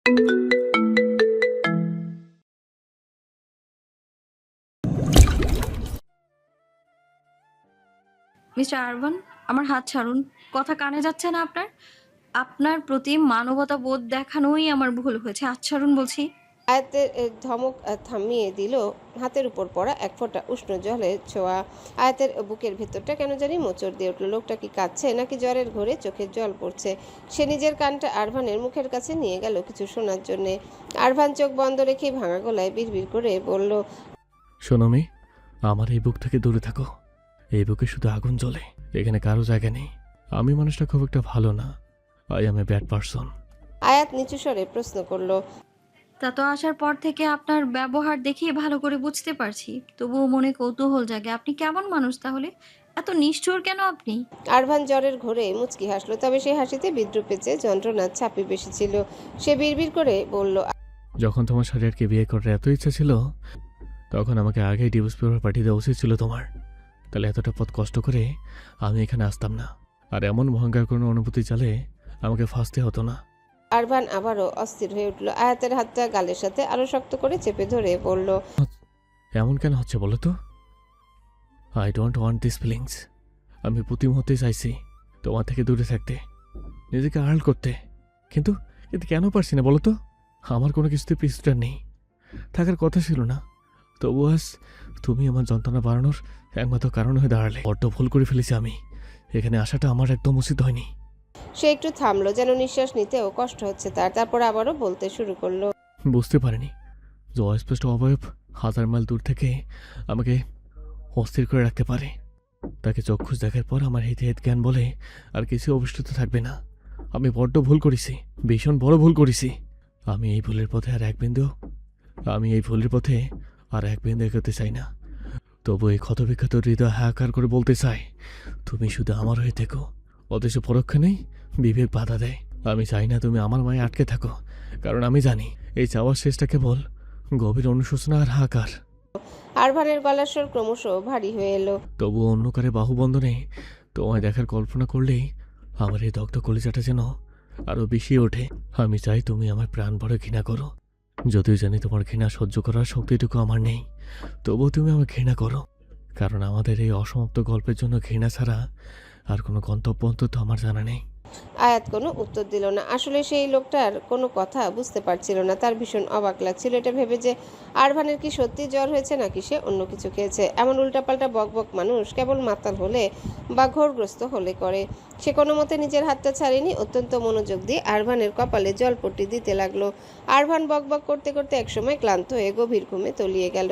Mister আরভান, আমার হাত ছাড়ুন। কথা কানে যাচ্ছে না আপনার? আপনার প্রতি মানবতা বোধ দেখানোই আমার ভুল হয়েছে। হাত ছাড়ুন বলছি। আয়াতের ধমক থামিয়ে দিল হাতের উপর পড়া এক ফোঁটা উষ্ণ জলের ছোঁয়া। আয়াতের বুকের ভেতরটা কেন জানি মোচড় দিয়ে উঠল। লোকটা কি কাঁদছে নাকি জ্বরের ঘোরে চোখের জল পড়ছে? সে নিজের কানটা আরভানের মুখের কাছে নিয়ে গেল কিছু শোনার জন্যে। আরভান চোখ বন্ধ রেখে ভাঙা গলায় বিড়বিড় করে বলল, শোনো মেয়ে, আমার এই বুক থেকে দূরে থাকো। এই বুকে শুধু আগুন জ্বলে, এখানে কারো জায়গা নেই। আমি মানুষটা খুব একটা ভালো না। I M a bad person. আয়াত নিচু স্বরে প্রশ্ন করল। তা তো আসার পর থেকে আপনার ব্যবহার দেখিয়ে ভালো করে বুঝতে পারছি। তবুও মনে কৌতূহল জাগে। আপনি কেমন মানুষ তাহলে? এত নিষ্ঠুর কেন আপনি? আরভান জ্বরের ঘোরে মুচকি হাসলো, তবে সেই হাসিতে বিদ্রুপের চেয়ে যন্ত্রণার ছাপই বেশি ছিল। সে বিড়বিড় করে বলল, যখন তোমার শারিয়ারকে বিয়ে করার এত ইচ্ছা ছিল, তখন আমাকে আগেই ডিভোর্স পেপার পাঠিয়ে দেওয়া উচিত ছিল তোমার। তাহলে এতটা পথ কষ্ট করে আমি এখানে আসতাম না। আর এমন ভয়ঙ্কর কোনো অনুভূতি চালে আমাকে ফাঁসতে হতো না। আরভান আবারও অস্থির হয়ে উঠল। আয়াতের হাতটা গালের সাথে আরো শক্ত করে চেপে ধরে বলল, এমন কেন হচ্ছে বলো তো? I don't want this feelings. আমি প্রতি মুহূর্তে চাইছি তোমার থেকে দূরে থাকতে, নিজেকে আড়াল করতে। কিন্তু কিন্তু কেন পারছি না বলো তো? আমার কোনো কিছুতে পিছুটা নেই, থাকার কথা ছিল না। তবু আজ তুমি আমার যন্ত্রণা বাড়ানোর একমাত্র কারণ হয়ে দাঁড়ালে। বড্ড ভুল করে ফেলেছি আমি। এখানে আসাটা আমার একদম উচিত হয়নি। সে একটু থামলো, যেন নিঃশ্বাস নিতেও কষ্ট হচ্ছে তার। তারপর আবারও বলতে শুরু করলো, বুঝতে পারিনি যে অস্পষ্ট অবয়ব হাজার মাইল দূর থেকে আমাকে অস্থির করে রাখতে পারে। তাকে চক্ষুষ দেখার পর আমার হিতে হিত জ্ঞান বলে আর কিছু অবশিষ্ট থাকবে না। আমি বড্ড ভুল করেছি, ভীষণ বড় ভুল করেছি। আমি এই ভুলের পথে আর এক বিন্দু এগোতে চাই না। তবু এই ক্ষতবিক্ষত হৃদয় হাহাকার করে বলতে চাই, তুমি শুধু আমার হয়ে থেকো। অথচ পরক্ষণেই বিবেক বাধা দেয়। আমি চাই না তুমি আমার মায়ে আটকে থাকো, কারণ আমি জানি এই চাওয়ার শেষটা কেবল গভীর অনুশোচনা আর হাহাকার। আরভানের গলার স্বর ক্রমশ ভারী হয়ে এলো। তবু অন্য কারে বাহুবন্ধনে তোমায় দেখার কল্পনা করলেই আমার এই দগ্ধ কলিজাটা যেন আরো বেশি ওঠে। আমি চাই তুমি আমার প্রাণ ভরে ঘৃণা করো। যদিও জানি তোমার ঘৃণা সহ্য করার শক্তিটুকু আমার নেই, তবুও তুমি আমাকে ঘৃণা করো। কারণ আমাদের এই অসমাপ্ত গল্পের জন্য ঘৃণা ছাড়া আর কোনো গন্তব্য অন্তত আমার জানা নেই। আয়াত কোনো উত্তর দিল না। আসলে সেই লোকটার কোনো কথা বুঝতে পারছিল না। তার ভীষণ অবাক লাগছিল এটা ভেবে যে আরভানের কি সত্যি জ্বর হয়েছে নাকি সে অন্য কিছু খেয়েছে। এমন উল্টাপাল্টা বকবক মানুষ কেবল মাতাল হলে বা ঘোরগ্রস্ত হলে করে। সে কোনো মতে নিজের হাতটা ছাড়েনি, অত্যন্ত মনোযোগ দিয়ে আরভানের কপালে জলপট্টি দিতে লাগলো। আরভান বকবক করতে করতে একসময় ক্লান্ত হয়ে গভীর ঘুমে তলিয়ে গেল।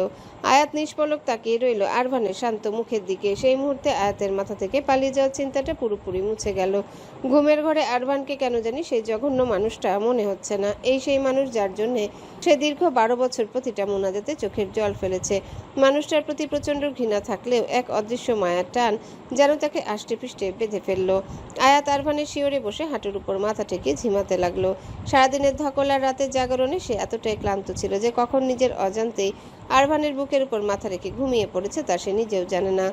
আয়াত নিষ্পলক তাকিয়ে রইল আরভানের শান্ত মুখের দিকে। সেই মুহূর্তে আয়াতের মাথা থেকে পালিয়ে যাওয়ার চিন্তাটা পুরোপুরি মুছে গেল। ঘুমের ঘরে আরভানকে কেন জানি সেই জঘন্য মানুষটা মনে হচ্ছে না। এই সেই মানুষ যার জন্যে সে দীর্ঘ 12 বছর প্রতিটা মোনাজাতে চোখের জল ফেলেছে। মানুষটার প্রতি প্রচণ্ড ঘৃণা থাকলেও এক অদৃশ্য মায়ার টান যেন তাকে আষ্টে পৃষ্ঠে বেঁধে ফেলল। আয়াত আরভানের শিওরে বসে হাঁটুর উপর মাথা ঠেকে ঝিমাতে লাগলো। সারাদিনের ধকল আর রাতের জাগরণে সে এতটাই ক্লান্ত ছিল যে কখন নিজের অজান্তেই আরভানের বুকের উপর মাথা রেখে ঘুমিয়ে পড়েছে তা সে নিজেও জানে না।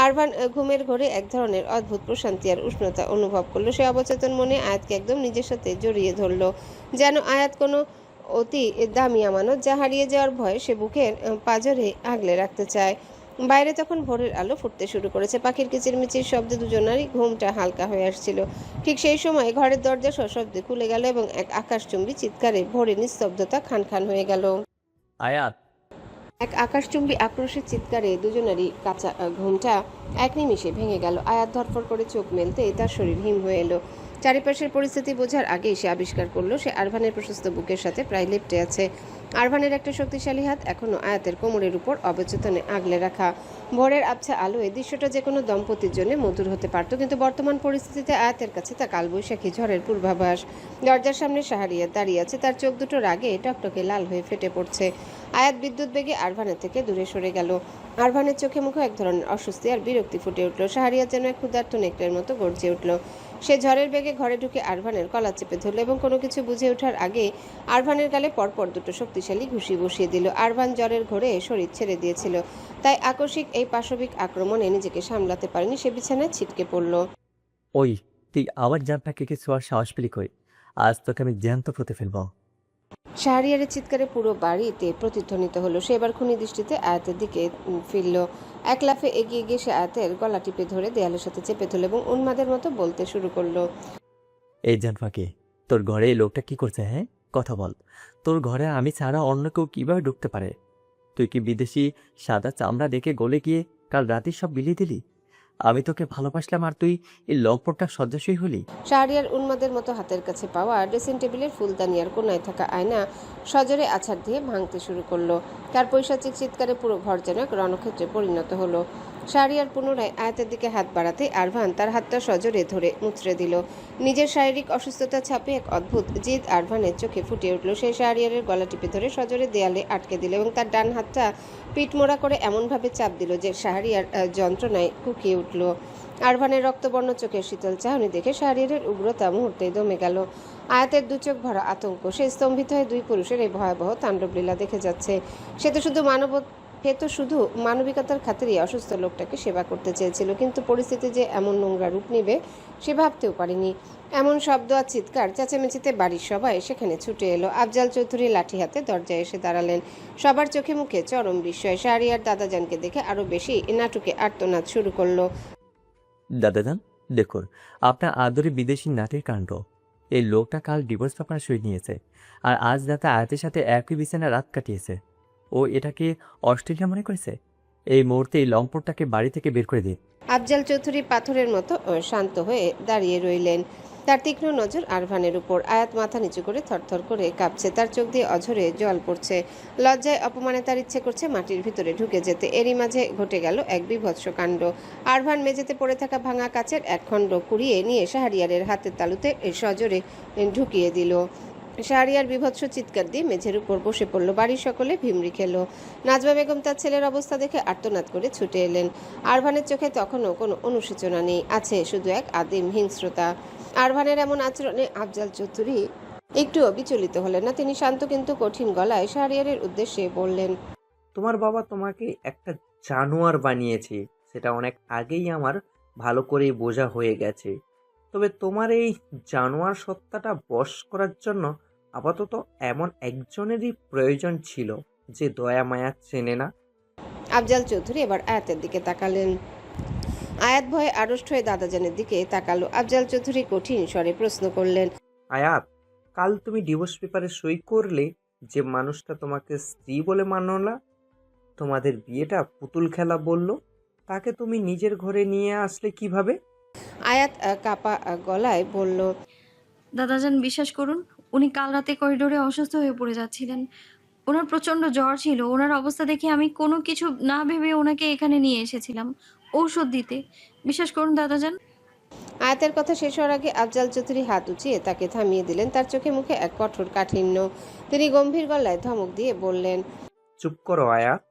আরভান ঘুমের ঘরে এক ধরনের অদ্ভুত প্রশান্তি আর উষ্ণতা অনুভব করলো। সে অবচেতন মনে আয়াতকে একদম নিজের সাথে জড়িয়ে ধরলো, যেন আয়াত কোনো অতি দামি আমানত যা হারিয়ে যাওয়ার ভয়ে সে বুকের পাঁজরে আগলে রাখতে চায়। বাইরে তখন ভোরের আলো ফুটতে শুরু করেছে। পাখির কিচিরমিচির শব্দে দুজনারই ঘুমটা হালকা হয়ে আসছিল। ঠিক সেই সময় ঘরের দরজা সশব্দে খুলে গেল এবং এক আকাশচুম্বী চিৎকারে ভোরের নিস্তব্ধতা খান খান হয়ে গেল। আয়াত, এক আকাশচুম্বী আক্রোশের চিৎকারে দুজনেরই কাঁচা ঘুমটা এক নিমিষে ভেঙে গেল। আয়াত ধরফর করে চোখ মেলতেই তার শরীর হিম হয়ে এলো। চারিপাশের পরিস্থিতি বোঝার আগেই সে আবিষ্কার করলো সে আরভানের প্রশস্ত বুকের সাথে প্রায় লেপ্টে আছে। আরভানের একটা শক্তিশালী হাত এখনো আয়াতের কোমরের উপর অবচেতনে আগলে রাখা। ভোরের আবছা আলোয় দৃশ্যটা যে কোনো দম্পতির জন্য মধুর হতে পারত, কিন্তু বর্তমান পরিস্থিতিতে আয়াতের কাছে তা কালবৈশাখী ঝড়ের পূর্বাভাস। দরজার সামনে শাহরিয়ার দাঁড়িয়ে আছে, তার চোখ দুটো রাগে টকটকে লাল হয়ে ফেটে পড়ছে। আয়াত বিদ্যুৎ বেগে আরভানের থেকে দূরে সরে গেল। আরভানের চোখে মুখে এক ধরনের অস্বস্তি আর বিরক্তি ফুটে উঠল। শাহরিয়ার যেন এক ক্ষুধার্ত নেকড়ের মতো গর্জে উঠল। সে ঝড়ের বেগে ঘরে ঢুকে আরভানের কলা চেপে ধরল এবং কোনো কিছু বুঝে ওঠার আগে আরভানের গালে পরপর দুটো শক্তিশালী ঘুষি বসিয়ে দিল। আরভান জ্বরের ঘোরে শরীর ছেড়ে দিয়েছিল, তাই আকস্মিক এই পাশবিক আক্রমণে নিজেকে সামলাতে পারেনি। সে বিছানায় ছিটকে পড়ল। ওই তুই আমার জানটাকে কিছু আর সাহস পেলি কই? আজ তোকে আমি জ্যান্ত পুঁতে ফেলবো। শাহরিয়ারের চিৎকারে পুরো বাড়িতে প্রতিধ্বনিত হলো। সে এবার খুনি দৃষ্টিতে আয়াতের দিকে ফিরল। এক লাফে এগিয়ে গিয়ে সে আয়াতের গলা টিপে ধরে দেয়ালের সাথে চেপে ধরল এবং উন্মাদের মতো বলতে শুরু করলো। এই জানফাকে, তোর ঘরে এই লোকটা কি করছে? হ্যাঁ, কথা বল। তোর ঘরে আমি ছাড়া অন্য কেউ কিভাবে ঢুকতে পারে? তুই কি বিদেশি সাদা চামড়া দেখে গলে গিয়ে কাল রাতেই সব বিলিয়ে দিলি? আমি তোকে ভালোবাসলাম আর তুই এই লম্পটটা শয্যাশয়ী হলি? শাহরিয়ার উন্মাদের মতো হাতের কাছে পাওয়া ড্রেসিং টেবিলের ফুলদানিয়ার কোনায় থাকা আয়না সজোরে আছাড় দিয়ে ভাঙতে শুরু করলো। তার পৈশাচিক চিৎকারে পুরো ঘর যেন এক রণক্ষেত্রে পরিণত হলো। শাহরিয়ার পুনরায় আয়াতের দিকে হাত বাড়াতে আরভান তার হাতটা সজোরে ধরে মুচড়ে দিল। নিজের শারীরিক অসুস্থতা ছাপিয়ে এক অদ্ভুত জিদ আরভানের চোখে ফুটে উঠল। সে শাহরিয়ারের গলা টিপে ধরে সজোরে দেয়ালে আটকে দিল এবং তার ডান হাতটা পিঠমোড়া করে এমনভাবে চাপ দিল যে শাহরিয়ার যন্ত্রণায় কুকিয়ে উঠল। আরভানের রক্তবর্ণ চোখের শীতল চাহনি দেখে শাহরিয়ারের উগ্রতা মুহূর্তেই দমে গেল। আয়াতের দু চোখ ভরা আতঙ্ক। সে স্তম্ভিত হয়ে দুই পুরুষের এই ভয়াবহ তাণ্ডবলীলা দেখে যাচ্ছে। সে তো শুধু মানবিকতার খাতিরে অসুস্থ লোকটাকে সেবা করতে চেয়েছিল, কিন্তু পরিস্থিতি যে এমন নোংরা রূপ নেবে সে ভাবতেও পারেনি। এমন শব্দ আর চিৎকার চেঁচামেচিতে বাড়ির সবাই সেখানে ছুটে এলো। আফজাল চৌধুরী লাঠি হাতে দরজায় এসে দাঁড়ালেন। সবার চোখে মুখে চরম বিস্ময়। শাহরিয়ার দাদাজানকে দেখে আরো বেশি নাটুকে আর্তনাদ শুরু করলো। দাদাজান, দেখুন আপনার আদরে বিদেশি নাটের কাণ্ড। এই লোকটা কাল ডিভোর্স পেপার সই নিয়েছে আর আজ রাতে আয়াতের সাথে একই বিছানা রাত কাটিয়েছে। ও এটাকে অস্ট্রেলিয়া মনে করেছে। এই মুহূর্তে এই লম্পটটাকে বাড়ি থেকে বের করে দিন। আফজাল চৌধুরী পাথরের মতো শান্ত হয়ে দাঁড়িয়ে রইলেন। তার তীক্ষ্ণ নজর আরভানের উপর। আয়াত মাথা নিচু করে থরথর করে কাঁপছে। তার চোখ দিয়ে অঝরে জল পড়ছে। লজ্জায় অপমানে তার ইচ্ছে করছে মাটির ভিতরে ঢুকে যেতে। এরই মাঝে ঘটে গেল এক বীভৎস কাণ্ড। আরভান মেঝেতে পড়ে থাকা ভাঙা কাচের এক খণ্ড কুড়িয়ে নিয়ে শাহরিয়ারের হাতের তালুতে সজোরে ঢুকিয়ে দিল। শাহরিয়ার বীভৎস চিৎকার দিয়ে মেঝের উপর বসে পড়ল। বাড়ির সকলে ভিমরি খেল। নাজমা বেগম তার ছেলের অবস্থা দেখে আর্তনাদ করে ছুটে এলেন। আরভানের চোখে তখনও কোনো অনুশোচনা নেই, আছে শুধু এক আদিম হিংস্রতা। আরভানের এমন আচরণে আফজাল চৌধুরী একটুও বিচলিত হলেন না। তিনি শান্ত কিন্তু কঠিন গলায় শাহরিয়ারের উদ্দেশ্যে বললেন, তোমার বাবা তোমাকে একটা জানোয়ার বানিয়েছে, সেটা অনেক আগেই আমার ভালো করেই বোঝা হয়ে গেছে। তবে তোমার এই জানোয়ার সত্তাটা বশ করার জন্য আপাতত এমন একজনেরই প্রয়োজন ছিল যে দয়া মায়া চেনে না। আফজাল চৌধুরী এবার আয়াতের দিকে তাকালেন। আয়াত ভয়ে আড়ষ্ট হয়ে দাদাজানের দিকে তাকালো। আফজাল চৌধুরী কঠিন স্বরে প্রশ্ন করলেন, আয়াত, কাল তুমি ডিভোর্স পেপারে সই করলে, যে মানুষটা তোমাকে স্ত্রী বলে মানল না, তোমাদের বিয়েটা পুতুল খেলা বলল, তাকে তুমি নিজের ঘরে নিয়ে আসলে কিভাবে? আয়াত কাপা গলায় বলল, দাদাজান বিশ্বাস করুন, উনি কাল রাতে করিডোরে অসুস্থ হয়ে পড়ে যাচ্ছিলেন। ওনার প্রচণ্ড জ্বর ছিল। ওনার অবস্থা দেখে আমি কোনো কিছু না ভেবে ওনাকে এখানে নিয়ে এসেছিলাম ঔষধ দিতে। বিশ্বাস করুন দাদাজান। আয়াতের কথা শেষ হওয়ার আগে আফজাল চৌধুরী হাত উঁচিয়ে তাকে থামিয়ে দিলেন। তার চোখে মুখে এক কঠোর কাঠিন্য। তিনি গম্ভীর গলায় ধমক দিয়ে বললেন, চুপ করো আয়াত,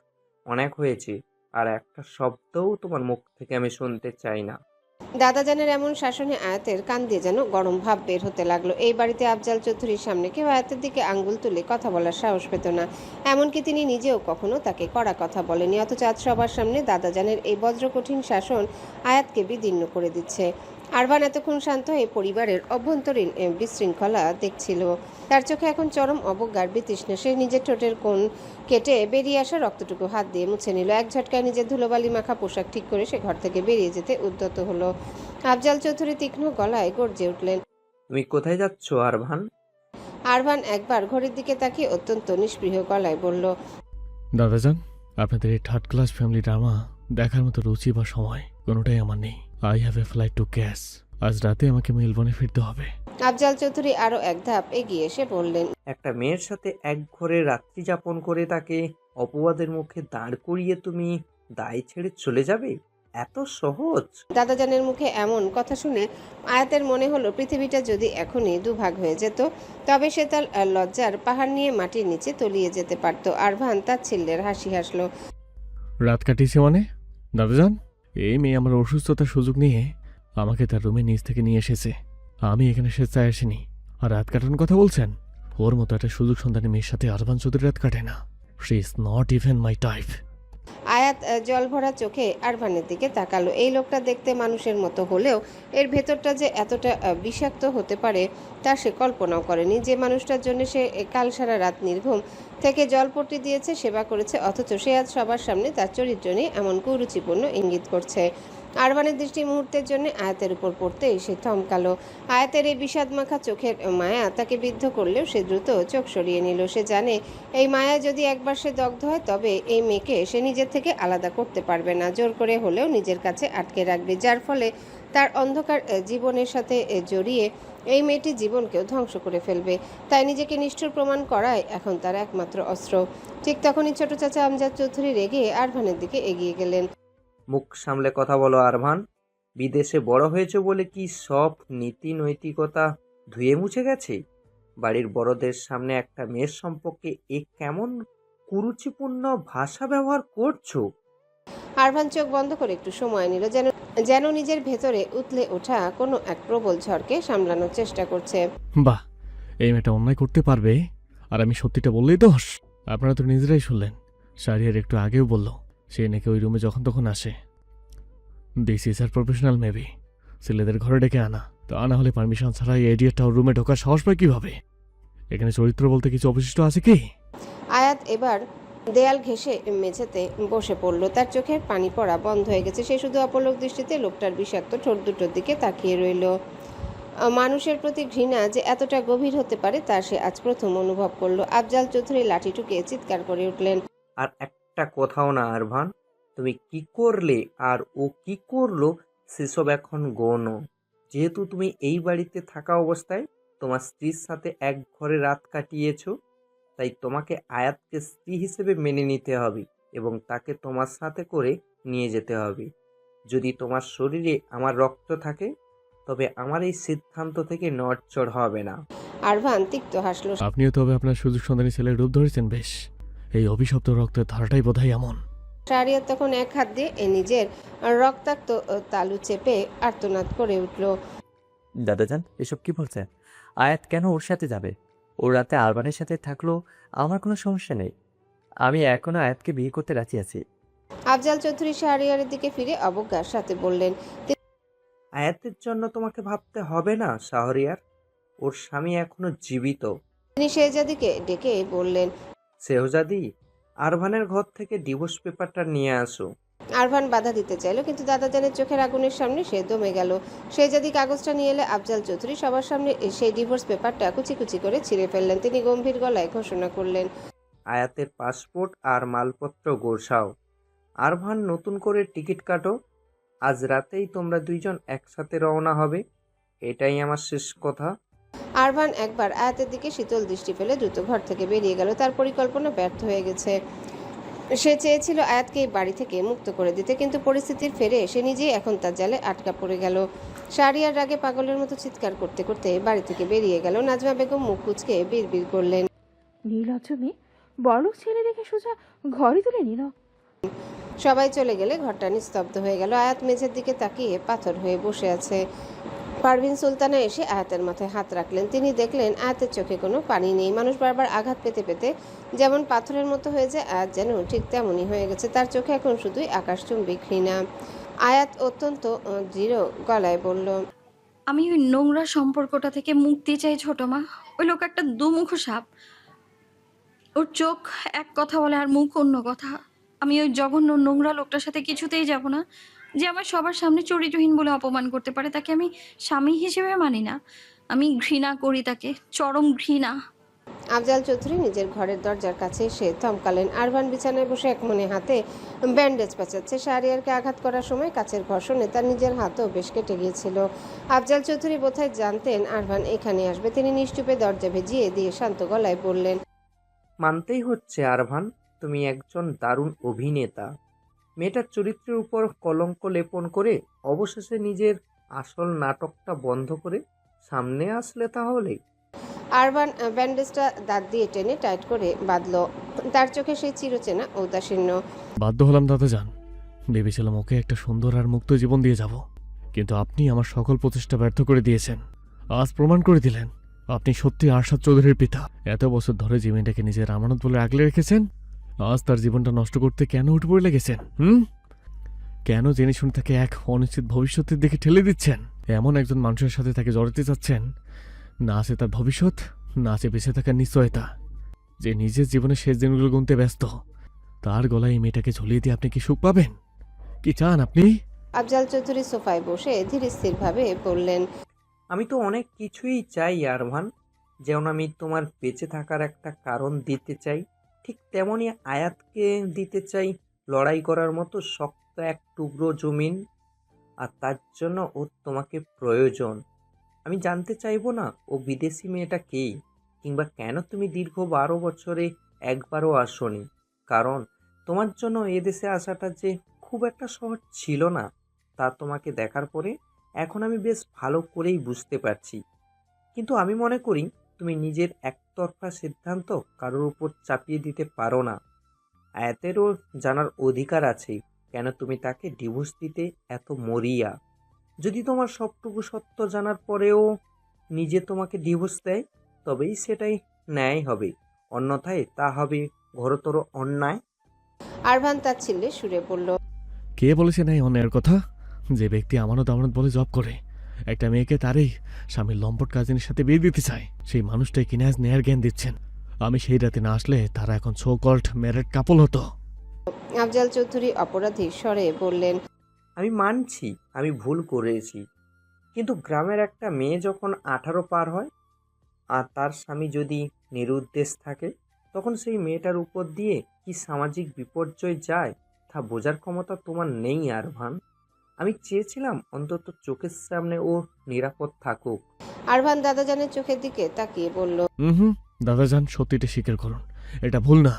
অনেক হয়েছে। আর একটা শব্দও তোমার মুখ থেকে আমি শুনতে চাই না। দাদাজানের এমন শাসনে আয়াতের কান দিয়ে যেন গরম ভাব বের হতে লাগলো। এই বাড়িতে আফজাল চৌধুরীর সামনে কেউ আয়াতের দিকে আঙ্গুল তুলে কথা বলার সাহস পেত না। এমনকি তিনি নিজেও কখনো তাকে কড়া কথা বলেনি। অথচ আজ সবার সামনে দাদাজানের এই বজ্রকঠিন শাসন আয়াতকে বিদীর্ণ করে দিচ্ছে। আরভান এতক্ষণ শান্ত হয়ে পরিবারের অভ্যন্তরীণ বিশৃঙ্খলা দেখছিল। তার চোখে এখন চরম অবজ্ঞার বিতৃষ্ণা। সে নিজের ঠোঁটের কোণ কেটে বেরিয়ে আসা রক্তটুকু হাত দিয়ে মুছে নিল। এক ঝটকায় নিজের ধুলোবালি মাখা পোশাক ঠিক করে সে ঘর থেকে বেরিয়ে যেতে উদ্যত হলো। আফজাল চৌধুরী তীক্ষ্ণ গলায় গর্জে উঠলেন, তুমি কোথায় যাচ্ছ আরভান? আরভান একবার ঘড়ির দিকে তাকিয়ে অত্যন্ত নিষ্পৃহ গলায় বলল, দাদাজান, আপনাদের এই থার্ড ক্লাস ফ্যামিলি ড্রামা দেখার মতো রুচি বা সময় কোনোটাই আমার নেই। I have a flight to catch. আজ রাতে আমাকে মেলবোর্নে ফিরতে হবে। আফজাল চৌধুরী আরো এক ধাপ এগিয়ে এসে বললেন, একটা মেয়ের সাথে এক ঘরে রাত্রি যাপন করে তাকে অপবাদের মুখে দাঁড় করিয়ে তুমি দায় ছেড়ে চলে যাবে? এত সহজ? দাদাজানের মুখে এমন কথা শুনে আয়াতের মনে হলো পৃথিবীটা যদি এখনই দুভাগ হয়ে যেত তবে সে তার লজ্জার পাহাড় নিয়ে মাটির নিচে তলিয়ে যেতে পারত। আরভান তাচ্ছিল্যের হাসি হাসলো। রাত কাটিয়েছে মানে? দাদাজান, এই মেয়ে আমার অসুস্থতার সুযোগ নিয়ে আমাকে তার রুমে নিচ থেকে নিয়ে এসেছে। আমি এখানে স্বেচ্ছায় আসিনি। আর রাত কাটানোর কথা বলছেন? ওর মতো একটা সুযোগ সন্ধানী মেয়ের সাথে আরভান চৌধুরী রাত কাটে না। She is not even my type. আয়াত আয়াত জল ভরা চোখে আরভানের দিকে তাকালো। এই লোকটা দেখতে মানুষের মতো হলেও এর ভেতরটা যে এতটা বিষাক্ত হতে পারে তা সে কল্পনাও করেনি। যে মানুষটার জন্য সে কাল সারা রাত নির্ঘুম থেকে জলপট্টি দিয়েছে, সেবা করেছে, অথচ সে আজ সবার সামনে তার চরিত্র নিয়ে এমন কুরুচিপূর্ণ ইঙ্গিত করছে। আরভানের দৃষ্টি মুহূর্তের জন্য আয়াতের উপর পড়তেই সে থমকালো। আয়াতের এই বিষাদমাখা চোখের মায়া তাকে বিদ্ধ করলেও সে দ্রুত চোখ সরিয়ে নিল। সে জানে এই মায়া যদি একবার সে দগ্ধ হয় তবে এই মেয়েকে সে নিজের থেকে আলাদা করতে পারবে না, জোর করে হলেও নিজের কাছে আটকে রাখবে, যার ফলে তার অন্ধকার জীবনের সাথে জড়িয়ে এই মেয়েটি জীবনকেও ধ্বংস করে ফেলবে। তাই নিজেকে নিষ্ঠুর প্রমাণ করাই এখন তার একমাত্র অস্ত্র। ঠিক তখনই ছোট চাচা আমজাদ চৌধুরী রেগে আরভানের দিকে এগিয়ে গেলেন। মুখ সামলে কথা বলো আরভান। বিদেশে বড় হয়েছে বলে কি সব নীতি নৈতিকতা ধুয়ে মুছে গেছে? বাড়ির বড়দের সামনে একটা মেয়ের সম্পর্কে কেমন কুরুচিপূর্ণ ভাষা ব্যবহার করছো? আরভান চোখ বন্ধ করে একটু সময় নিল, যেন নিজের ভেতরে উতলে ওঠা কোনো এক প্রবল ঝড়কে সামলানোর চেষ্টা করছে। বাহ, এই মেয়েটা অন্যায় করতে পারবে, আর আমি সত্যিটা বললেই দোষ। আপনারা তো নিজেরাই শুনলেন, শাহরিয়ার একটু আগেও বলল সে নাকি ওই রুমে যখন তখন আসে। This is our professional maybe. ছেলেদের ঘরে ডেকে আনা, তা না হলে পারমিশন ছাড়া এই এডিয়েটটা ওর রুমে ঢোকার সাহস পায় কিভাবে? এখানে চরিত্র বলতে কিছু অবশিষ্ট আছে কি? আয়াত এবার দেয়াল ঘেঁষে মেঝেতে বসে পড়ল। তার চোখের পানি পড়া বন্ধ হয়ে গেছে। সে শুধু অপলক দৃষ্টিতে লোকটার বিষাক্ত ঠোঁট দুটোর দিকে তাকিয়ে রইল। মানুষের প্রতি ঘৃণা যে এতটা গভীর হতে পারে তা সে আজ প্রথম অনুভব করলো। আফজাল চৌধুরী লাঠি ঠুকে চিৎকার করে উঠলেন। আর একটা কথাও না আরভান, তুমি কি করলে আর ও কি করলো সেসব এখন গৌণ। যেহেতু তুমি এই বাড়িতে থাকা অবস্থায় তোমার স্ত্রীর সাথে এক ঘরে রাত কাটিয়েছো, তাই তোমাকে আয়াতকে স্ত্রী হিসেবে মেনে নিতে হবে এবং তাকে তোমার সাথে করে নিয়ে যেতে হবে। যদি তোমার শরীরে আমার রক্ত থাকে তবে আমার এই সিদ্ধান্ত থেকে নড়চড় হবে না। আরভান তিক্ত হাসলো। আপনিও তবে আপনার সুযোগ সন্ধানী ছেলের রূপ ধরেছেন বেশ। এই অভিশপ্ত রক্তের ধারাটাই বোধহয় এমন। শাহরিয়ার তখন এক হাত দিয়ে নিজের রক্তাক্ত তালু চেপে আর্তনাদ করে উঠল। দাদাজান এসব কি বলছেন? আয়াত কেন ওর সাথে যাবে? ও রাতে আরবানের সাথে থাকলো, আমার কোনো সমস্যা নেই। আমি এখনো আয়াতকে বিয়ে করতে রাজি আছি। আফজাল চৌধুরী শাহরিয়ারের দিকে ফিরে অবজ্ঞার সাথে বললেন। আয়াতের জন্য তোমাকে ভাবতে হবে না শাহরিয়ার, ওর স্বামী এখনো জীবিত। তিনি শেহজাদিকে ডেকে বললেন। শেহজাদি, আরভানের ঘর থেকে ডিভোর্স পেপারটা নিয়ে আসো। আরভান বাধা দিতে চাইল, কিন্তু দাদাজানের চোখের আগুনের সামনে সে দমে গেল। শেহজাদি কাগজটা নিয়ে এলে আফজাল চৌধুরী সবার সামনে সেই ডিভোর্স পেপারটা কুচি কুচি করে ছিঁড়ে ফেললেন। তিনি গম্ভীর গলায় ঘোষণা করলেন। আয়াতের পাসপোর্ট আর মালপত্র গোছাও। আরভান, নতুন করে টিকিট কাটো। আজ রাতেই তোমরা দুইজন একসাথে রওনা হবে। এটাই আমার শেষ কথা। আরভান একবার আয়াতের দিকে শীতল দৃষ্টি ফেলে দ্রুত ঘর থেকে বেরিয়ে গেল। তার পরিকল্পনা ব্যর্থ হয়ে গেছে। সে চেয়েছিল আয়াতকে এই বাড়ি থেকে মুক্ত করে দিতে, কিন্তু পরিস্থিতির ফেরে সে নিজেই এখন তার জালে আটকা পড়ে গেল। শাহরিয়ার রাগে পাগলের মতো চিৎকার করতে করতে বাড়ি থেকে বেরিয়ে গেল। নাজমা বেগম মুখ কুঁচকে বিড়বিড় করলেন। নীলজ্জ মেয়ে, বড়লোক ছেলে দেখে সোজা ঘরে তুলে নিল। সবাই চলে গেলে ঘরটা নিস্তব্ধ হয়ে গেল। আয়াত মেঝের দিকে তাকিয়ে পাথর হয়ে বসে আছে। পারভিন সুলতানা এসে আয়াতের মাথায় হাত রাখলেন। তিনি দেখলেন আয়াতের চোখে কোনো পানি নেই। মানুষ বারবার আঘাত পেতে পেতে যেমন পাথরের মতো হয়ে যায়, আয়াত যেন ঠিক তেমনই হয়ে গেছে। তার চোখে এখন শুধুই আকাশচুম্বী ঘৃণা। আয়াত অত্যন্ত দৃঢ় গলায় বলল। আমি ওই নোংরা সম্পর্কটা থেকে মুক্তি চাই ছোট মা। ওই লোক একটা দুমুখো সাপ। ওর চোখ এক কথা বলে আর মুখ অন্য কথা। আমি ওই জঘন্য নোংরা লোকটার সাথে কিছুতেই যাব না। যে আমার সবার সামনে চরিত্রহীন বলে অপমান করতে পারে, তাকে আমি স্বামী হিসেবে মানি না। আমি ঘৃণা করি তাকে, চরম ঘৃণা। আফজাল চৌধুরী নিজের ঘরের দরজার কাছে এসে থমকালেন। আরভান বিছানায় বসে এক মনে হাতে ব্যান্ডেজ পেঁচাচ্ছে। শাহরিয়ারকে আঘাত করার সময় কাছের ঘর্ষণে তার নিজের হাতও বেশ কেটে গিয়েছিল। আফজাল চৌধুরী বোধহয় জানতেন আরভান এখানে আসবে। তিনি নিশ্চুপে দরজা ভেজিয়ে দিয়ে শান্ত গলায় বললেন। মানতেই হচ্ছে আরভান, তুমি একজন দারুণ অভিনেতা। মেয়েটার চরিত্রের উপর কলঙ্ক লেপন করে অবশেষে নিজের আসল নাটকটা বন্ধ করে সামনে আসলে তাহলে। আরভান ব্যান্ডেজটা দাঁত দিয়ে টেনে টাইট করে বাঁধল। তার চোখে সেই চিরচেনা ঔদাসীন্য। বাধ্য হলাম দাদাজান। ভেবেছিলাম ওকে একটা সুন্দর আর মুক্ত জীবন দিয়ে যাব, কিন্তু আপনি আমার সকল প্রচেষ্টা ব্যর্থ করে দিয়েছেন। আজ প্রমাণ করে দিলেন আপনি সত্যি আরশাদ চৌধুরীর পিতা। এত বছর ধরে যে মেয়েটাকে নিজের আমানত বলে আগলে রেখেছেন, আজ তার জীবনটা নষ্ট করতে কেন উঠে পড়ে লেগেছেন? কেন জেনে শুনে তাকে এক অনিশ্চিত ভবিষ্যতের দিকে ঠেলে দিচ্ছেন? এমন একজন মানুষের সাথে তাকে জড়াতে চাচ্ছেন, না আছে তার ভবিষ্যৎ, না আছে বেঁচে থাকার নিশ্চয়তা, যে নিজের জীবনের শেষ দিনগুলো গুনতে ব্যস্ত। তার গলায় এই মেয়েটাকে ঝুলিয়ে দিয়ে আপনি কি সুখ পাবেন? কি চান আপনি? আফজাল চৌধুরী সোফায় বসে ধীর স্থিরভাবে বললেন, আমি তো অনেক কিছুই চাই আরভান। যেমন আমি তোমার বেঁচে থাকার একটা কারণ দিতে চাই, ঠিক তেমনই আয়াতকে দিতে চাই লড়াই করার মতো শক্ত এক টুকরো জমিন। আর তার জন্য ও তোমাকে প্রয়োজন। আমি জানতে চাইবো না ও বিদেশি মেয়েটা কে, কিংবা কেন তুমি দীর্ঘ 12 বছরে একবারও আসোনি। কারণ তোমার জন্য এদেশে আসাটা যে খুব একটা সহজ ছিল না, তা তোমাকে দেখার পরে এখন আমি বেশ ভালো করেই বুঝতে পারছি। কিন্তু আমি মনে করি তুমি নিজের একতরফা সিদ্ধান্ত কারোর উপর চাপিয়ে দিতে পারো না। আয়াতেরও জানার অধিকার আছে কেন তুমি তাকে ডিভোর্স দিতে এত মরিয়া। যদি তোমার সবটুকু সত্য জানার পরেও নিজে তোমাকে ডিভোর্স দেয়, তবেই সেটাই ন্যায় হবে, অন্যথায় তা হবে ঘোরতর অন্যায়। আরভান তাচ্ছিল্যে সুরে বলল, কে বলেছে নাই অন্যায়ের কথা? যে ব্যক্তি আমানত আমানত বলে জব করে একটা মেয়েকে তারই স্বামীর লম্পট কাজিনের সাথে বিয়ে দিতে চায়, সেই মানুষটাই কিনা আজ ন্যায়ের জ্ঞান দিচ্ছেন। আমি সেই রাতে না আসলে তারা এখন সো কল্ড ম্যারেড কাপল হতো। আফজাল চৌধুরী অপরাধী স্বরে বললেন, আমি মানছি আমি ভুল করেছি, কিন্তু গ্রামের একটা মেয়ে যখন 18 পার হয় আর তার স্বামী যদি নিরুদ্দেশ থাকে, তখন সেই মেয়েটার উপর দিয়ে কি সামাজিক বিপর্যয় যায় তা বোঝার ক্ষমতা তোমার নেই আরভান। আমি চেয়েছিলাম অন্তত চোখের সামনে ও নিরাপদ থাকুক। আরভান দাদাজানের চোখের দিকে তাকিয়ে বলল, দাদাজান, সত্যিটা স্বীকার করুন, এটা ভুল না।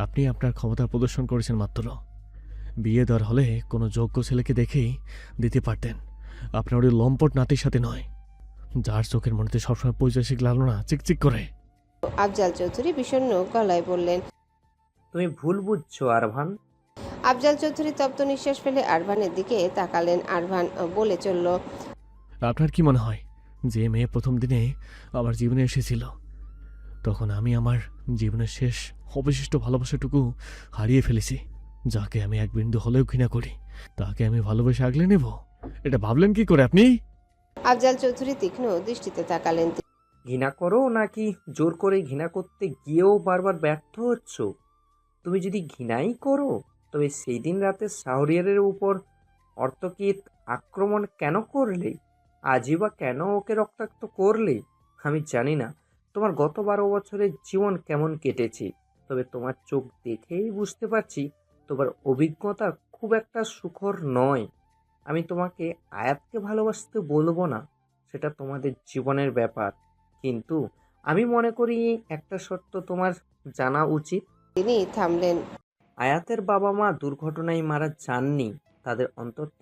আপনি আপনার ক্ষমতা প্রদর্শন করেছেন মাত্র। বিয়ে দেওয়ার হলে কোনো যোগ্য ছেলেকে দেখেই দিতে পারতেন, আপনার ওই লম্পট নাতির সাথে নয়, যার চোখের মনেতে সবসময় পৈশাসিক লালনা চিকচিক করে। আফজাল চৌধুরী বিষণ্ণ গলায় বললেন। তুমি ভুল বুঝছো আরভান। আফজাল চৌধুরী তপ্ত নিঃশ্বাস ফেলে আরভানের দিকে তাকালেন। আরভান বলে চলল, আপনার কি মনে হয় যে মেয়ে প্রথম দিনে আমার জীবনে এসেছিল, তখন আমি আমার জীবনের শেষ অবশিষ্ট ভালোবাসাটুকু হারিয়ে ফেলেছি? যাকে আমি এক বিন্দু হলেও ঘৃণা করি, তাকে আমি ভালোবেসে আগলে নেব? এটা ভাবলেন কি করে আপনি? আফজাল চৌধুরী তীক্ষ্ণ দৃষ্টিতে তাকালেন। ঘৃণা করো নাকি জোর করে ঘৃণা করতে গিয়েও বারবার ব্যর্থ হচ্ছ? তুমি যদি ঘৃণাই করো, তবে সেই দিন রাতে শাহরিয়ারের উপর অর্থকীত আক্রমণ কেন করলে? আজই বা কেন ওকে রক্তাক্ত করলে? আমি জানি না তোমার গত 12 বছরের জীবন কেমন কেটেছে, তবে তোমার চোখ দেখেই বুঝতে পারছি তোমার অভিজ্ঞতা খুব একটা সুখর নয়। আমি তোমাকে আয়াতকে ভালোবাসতে বলবো না, সেটা তোমাদের জীবনের ব্যাপার। কিন্তু আমি মনে করি একটা সত্য তোমার জানা উচিত। তিনি থামলেন। আয়াতের বাবা মা দুর্ঘটনায় মারা যাননি, তাদের অন্তত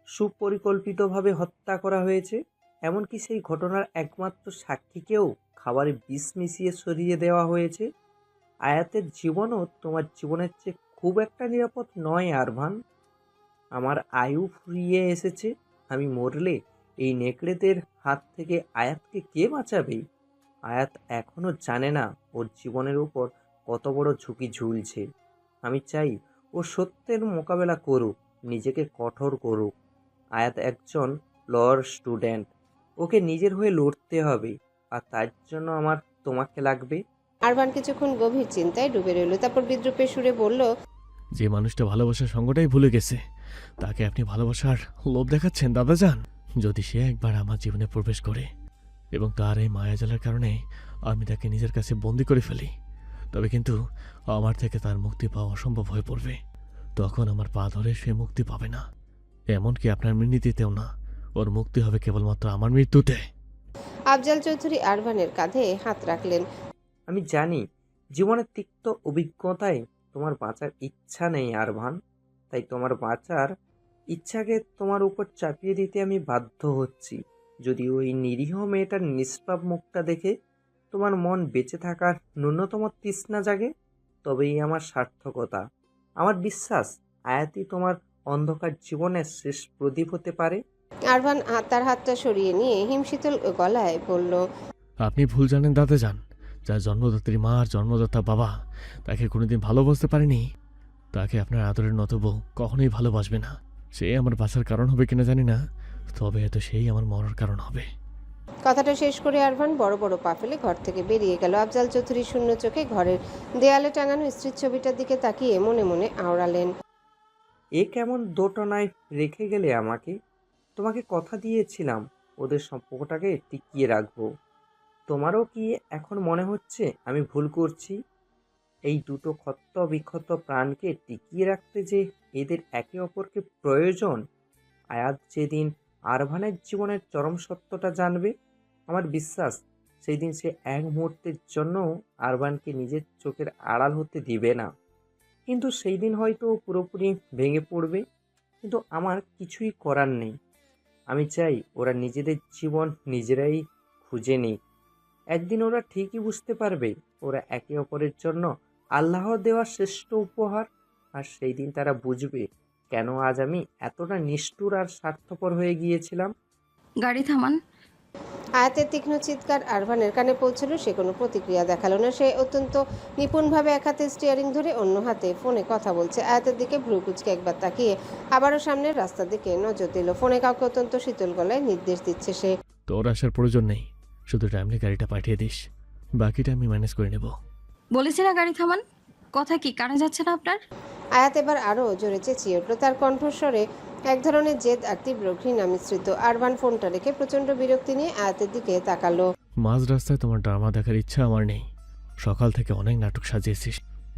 সুপরিকল্পিতভাবে হত্যা করা হয়েছে। এমনকি সেই ঘটনার একমাত্র সাক্ষীকেও খাবারে বিষ মিশিয়ে সরিয়ে দেওয়া হয়েছে। আয়াতের জীবনও তোমার জীবনের চেয়ে খুব একটা নিরাপদ নয় আরভান। আমার আয়ু ফুরিয়ে এসেছে। আমি মরলে এই নেকড়েদের হাত থেকে আয়াতকে কে বাঁচাবে? আয়াত এখনো জানে না ওর জীবনের উপর কত বড় ঝুঁকি ঝুলছে। আমি চাই ও সত্যের মোকাবেলা করুক, নিজেকে কঠোর করুক। আয়াত একজন লর স্টুডেন্ট, ওকে নিজের হয়ে লড়তে হবে, আর তার জন্য আমার তোমাকে লাগবে। আরভান কিছুক্ষণ গভীর চিন্তায় ডুবে রইল, তারপর বিদ্রুপের সুরে বলল, যে মানুষটা ভালোবাসার সঙ্গটাই ভুলে গেছে, তাকে আপনি ভালোবাসার লোভ দেখাচ্ছেন দাদাজান? যদি সে একবার আমার জীবনে প্রবেশ করে এবং তার এই মায়াজালের কারণে আমি তাকে নিজের কাছে বন্দি করে ফেলি, তবে কিন্তু আমার থেকে তার মুক্তি পাওয়া অসম্ভব হয়ে পড়বে। তখন আমার পা ধরে সে মুক্তি পাবে না, এমনকি আপনার মৃত্যুতেও না। ওর মুক্তি হবে কেবলমাত্র আমার মৃত্যুতে। আফজাল চৌধুরী আরভানের কাঁধে হাত রাখলেন। আমি জানি জীবনের তিক্ত অভিজ্ঞতায় তোমার বাঁচার ইচ্ছা নেই আরভান, তাই তোমার বাঁচার ইচ্ছাকে তোমার উপর চাপিয়ে দিতে আমি বাধ্য হচ্ছি। যদি ওই নিরীহ মেয়েটার নিষ্পাপ মুখটা দেখে তোমার মন বেঁচে থাকার ন্যূনতম তৃষ্ণা জাগে, তবেই আমার সার্থকতা। আমার বিশ্বাস আয়াতি তোমার অন্ধকার জীবনের শেষ প্রদীপ হতে পারে। আরভান তার হাতটা সরিয়ে নিয়ে হিমশীতল গলায় বলল, আপনি ভুল জানেন দাদাজান, যার জন্মদাত্রী মা আর জন্মদাতা বাবা তাকে কোনোদিন ভালোবাসতে পারেনি, তাকে আপনার আদরের নত বউ কখনোই ভালোবাসবে না। সে আমার বাঁচার কারণ হবে কিনা জানি না, তবে হয়তো সেই আমার মরার কারণ হবে। কথাটা শেষ করে আরভান বড় বড় পা ফেলে ঘর থেকে বেরিয়ে গেল। আফজাল চৌধুরী শূন্য চোখে ঘরের দেয়ালে টাঙানো স্ত্রীর ছবিটার দিকে তাকিয়ে মনে মনে আওড়ালেন। এ কেমন দোটানায় রেখে গেলে আমাকে? তোমাকে কথা দিয়েছিলাম ওদের সম্পর্কটাকে টিকিয়ে রাখবো। তোমারও কি এখন মনে হচ্ছে আমি ভুল করছি? এই দুটো ক্ষত বিক্ষত প্রাণকে টিকিয়ে রাখতে যে এদের একে অপরকে প্রয়োজন। আয়াত যেদিন আরভানের জীবনের চরম সত্যটা জানবে, আমার বিশ্বাস সেই দিন সে এক মুহূর্তের জন্য আরভানকে নিজের চোখের আড়াল হতে দিবে না। কিন্তু সেই দিন হয়তো পুরোপুরি ভেঙে পড়বে, কিন্তু আমার কিছুই করার নেই। আমি চাই ওরা নিজেদের জীবন নিজেরাই খুঁজে নিক। একদিন ওরা ঠিকই বুঝতে পারবে ওরা একে অপরের জন্য আল্লাহ দেওয়া শ্রেষ্ঠ উপহার। আর সেই দিন তারা বুঝবে কেন আজ আমি এতটা নিষ্ঠুর আর স্বার্থপর হয়ে গিয়েছিলাম। গাড়ি থামান। আয়াতের তীক্ষ্ণ চিৎকার আরভানের কানে পৌঁছল। সে কোনো প্রতিক্রিয়া দেখালো না। সে অত্যন্ত নিপুণভাবে এক হাতে স্টিয়ারিং ধরে অন্য হাতে ফোনে কথা বলছে। আয়াতের দিকে ভ্রু কুচকে একবার তাকিয়ে আবারও সামনের রাস্তার দিকে নজর দিল। ফোনে কাউকে অত্যন্ত শীতল গলায় নির্দেশ দিচ্ছে সে। তোর আসার প্রয়োজন নেই, শুধু টাইমলি গাড়িটা পাঠিয়ে দিস, বাকিটা আমি ম্যানেজ করে নেব। বলেছি না গাড়ি থামান। কথা কি কানে যাচ্ছে না আপনার? আয়াত এবার আরও জোরে চেঁচিয়ে উঠল। তার কণ্ঠস্বরে এক ধরনের জেদ আর তীব্র ঘৃণা মিশ্রিত। আরভান ফোনটা রেখে প্রচণ্ড বিরক্তি নিয়ে আয়াতের দিকে তাকালো। মাঝ রাস্তায় তোমার ড্রামা দেখার ইচ্ছা আমার নেই। সকাল থেকে অনেক নাটক সাজিয়েছিস।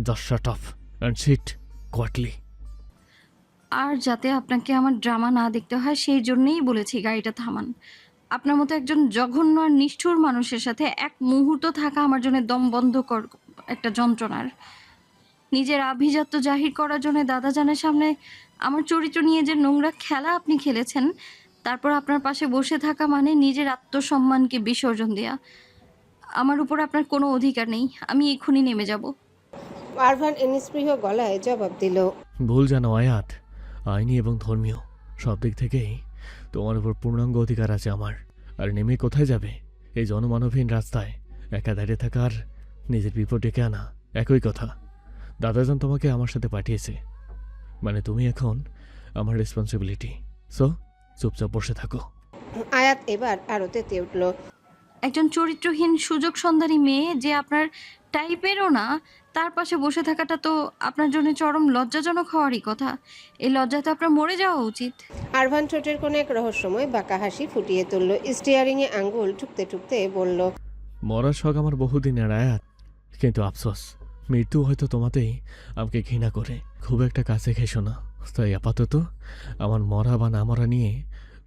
Just shut off and sit quietly. আর যাতে আপনাকে আমার ড্রামা না দেখতে হয় সেই জন্যেই বলেছি গাড়িটা থামান। আপনার মতো একজন জঘন্য আর নিষ্ঠুর মানুষের সাথে এক মুহূর্ত থাকা আমার জন্য দমবন্ধকর একটা যন্ত্রণার। নিজের আভিজাত্য জাহির করার জন্য দাদাজানের সামনে আমার চরিত্র নিয়ে যে নোংরা খেলা আপনি খেলেছেন, তারপর আপনার পাশে বসে থাকা মানে নিজের আত্মসম্মানকে বিসর্জন দেয়া। আমার উপর আপনার কোনো অধিকার নেই। আমি এক্ষুনি নেমে যাব। আরভান নিস্পৃহ গলায় জবাব দিল। ভুল জানো আয়াত, আইনি এবং ধর্মীয় সব দিক থেকেই তোমার উপর পূর্ণাঙ্গ অধিকার আছে আমার। আর নেমে কোথায় যাবে? এই জনমানবহীন রাস্তায় একা দাঁড়িয়ে থাকা আর নিজের বিপদ ডেকে আনা একই কথা। দাদাজান তোমাকে আমার সাথে পাঠিয়েছে, মানে তুমি এখন আমার রেসপন্সিবিলিটি। সো চুপচাপ বসে থাকো। আয়াত এবার আরও তেতে উঠল। একজন চরিত্রহীন সুযোগ সন্ধানী মেয়ে যে আপনার টাইপেরও না, তার পাশে বসে থাকাটা তো আপনার জন্য চরম লজ্জাজনক হওয়ারই কথা। এই লজ্জায় তো আপনার মরে যাওয়া উচিত। আরভান ঠোঁটের কোণে এক রহস্যময় বাঁকা হাসি ফুটিয়ে তুলল। স্টিয়ারিংয়ে আঙ্গুল ঠুকতে ঠুকতে বলল। মরার শখ আমার বহুদিনের আয়াত, কিন্তু আফসোস মৃত্যু হয়তো তোমাতেই আমাকে ঘৃণা করে খুব একটা কাছে ঘেসো না। তাই আপাতত আমার মরা বা না মরা নিয়ে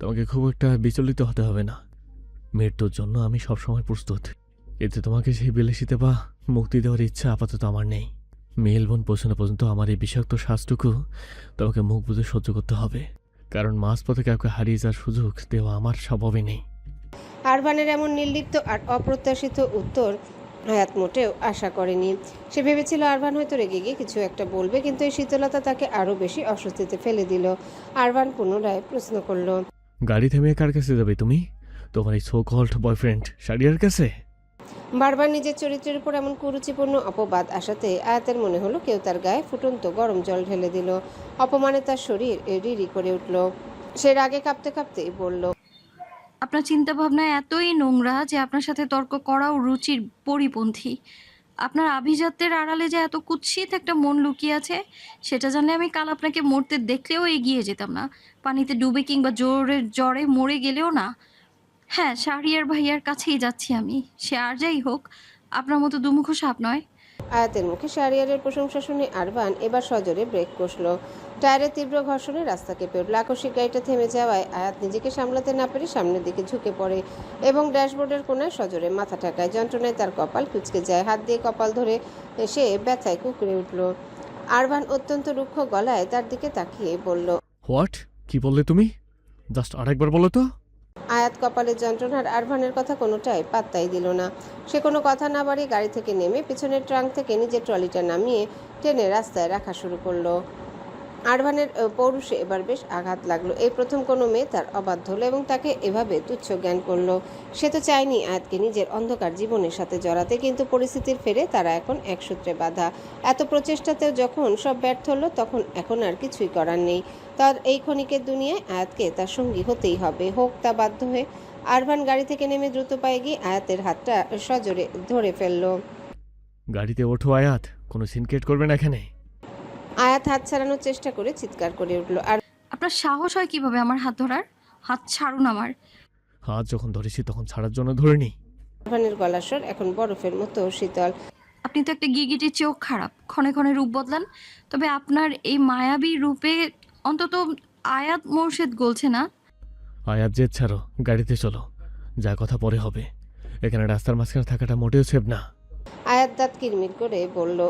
তোমাকে খুব একটা বিচলিত হতে হবে না। মৃত্যুর জন্য আমি সবসময় প্রস্তুত, এতে তোমাকে সেই বিলাসিতে বা মুক্তি দেওয়ার ইচ্ছা আপাতত আমার নেই। মেলবোর্ন পৌঁছানো পর্যন্ত আমার এই বিষাক্ত শ্বাসটুকু তোমাকে মুখ বুঝে সহ্য করতে হবে, কারণ মাঝপথে কাউকে হারিয়ে যাওয়ার সুযোগ দেওয়া আমার স্বভাবে নেই। আরভানের এমন নির্লিপ্ত আর অপ্রত্যাশিত উত্তর আয়াত মোটেও আশা করেনি। সে ভেবেছিল আরভান হয়তো রেগে গিয়ে কিছু একটা বলবে, কিন্তু এই শীতলতা তাকে আরও বেশি অস্বস্তিতে ফেলে দিল। আরভান পুনরায় প্রশ্ন করল। গাড়ি থেমে কার কাছে যাবে তুমি? তোমার এই সো কল্ড বয়ফ্রেন্ড শাড়িয়ার কাছে? বারবার নিজের চরিত্রের উপর এমন কুরুচিপূর্ণ অপবাদ আসাতে আয়াতের মনে হলো কেউ তার গায়ে ফুটন্ত গরম জল ঢেলে দিল। অপমানে তার শরীর রিরি করে উঠল। সে রাগে কাঁপতে কাঁপতেই বলল। আপনার চিন্তাভাবনা এতই নোংরা যে আপনার সাথে তর্ক করাও রুচির পরিপন্থী। আপনার আভিজাত্যের আড়ালে যে এত কুৎসিত একটা মন লুকিয়ে আছে, সেটা জানলে আমি কাল আপনাকে মরতে দেখলেও এগিয়ে যেতাম না। পানিতে ডুবে কিংবা জ্বরে মরে গেলেও না। হ্যাঁ, শাহরিয়ার ভাইয়ার কাছেই যাচ্ছি আমি। সে আর যাই হোক, আপনার মতো দুমুখো সাপ নয়। আয়াতের মুখে শাহরিয়ারের প্রশংসা শুনে আরভান এবার সজোরে ব্রেক কষল। টায়ারের তীব্র ঘর্ষণে রাস্তা কেঁপে উঠল। আকস্মিক গাড়িটা থেমে যাওয়ায় আয়াত নিজেকে সামলাতে না পেরে সামনের দিকে ঝুঁকে পড়ে এবং ড্যাশবোর্ডের কোণায় সজোরে মাথা ঠাকায়। যন্ত্রণায় তার কপাল কুঁচকে যায়। হাত দিয়ে কপাল ধরে সে ব্যথায় কুঁকড়ে উঠল। আরভান অত্যন্ত রুক্ষ গলায় তার দিকে তাকিয়ে বলল। হোয়াট? কি বললে তুমি? জাস্ট আরেকবার বলো তো। আয়াত কপালের যন্ত্রণার আরভানের কথা কোনোটাই পাত্তাই দিল না। সে কোনো কথা না বাড়িয়ে গাড়ি থেকে নেমে পিছনের ট্রাঙ্ক থেকে নিজের ট্রলিটা নামিয়ে টেনে রাস্তায় রাখা শুরু করলো। আরভানের পৌরুষে এবার বেশ আঘাত লাগলো। এই প্রথম কোনো মেয়ে তার অবাধ্য হলো এবং তাকে এভাবে তুচ্ছ জ্ঞান করলো। সে তো চায়নি আয়াতকে নিজের অন্ধকার জীবনের সাথে জড়াতে, কিন্তু পরিস্থিতির ফেরে তারা এখন এক সূত্রে বাঁধা। এত প্রচেষ্টাতেও যখন সব ব্যর্থ হলো, তখন এখন আর কিছুই করার নেই। তার এই ক্ষণিকের দুনিয়ায় আয়াতকে তার সঙ্গী হতেই হবে, হোক তা বাধ্য হয়ে। আরভান গাড়ি থেকে নেমে দ্রুত পায়ে গিয়ে আয়াতের হাতটা সজোরে ধরে ফেললো। গাড়িতে ওঠো আয়াত, কোনো সিনক্রেট করবে না এখানে। আয়াত হাত ছাড়ানোর চেষ্টা করে চিৎকার করে উঠল। আর আপনার সাহস হয় কিভাবে আমার হাত ধরার? হাত ছাড়ুন আমার। হাত যখন ধরেছি তখন ছাড়ার জন্য ধরিনি। আরভানের গলার স্বর এখন বরফের মতো শীতল। আপনি তো একটা গিরগিটির চেয়েও খারাপ, ক্ষণে ক্ষণে রূপ বদলান। তবে আপনার এই মায়াবী রূপে অন্তত আয়াত মোর্শেদ গলছে না। আয়াত জেদ ছাড়ো, গাড়িতে চলো, যা কথা পরে হবে। এখানে রাস্তার মাঝখানে থাকাটা মোটেও সেভ না। আয়াত দাঁত কিরমির করে বলল।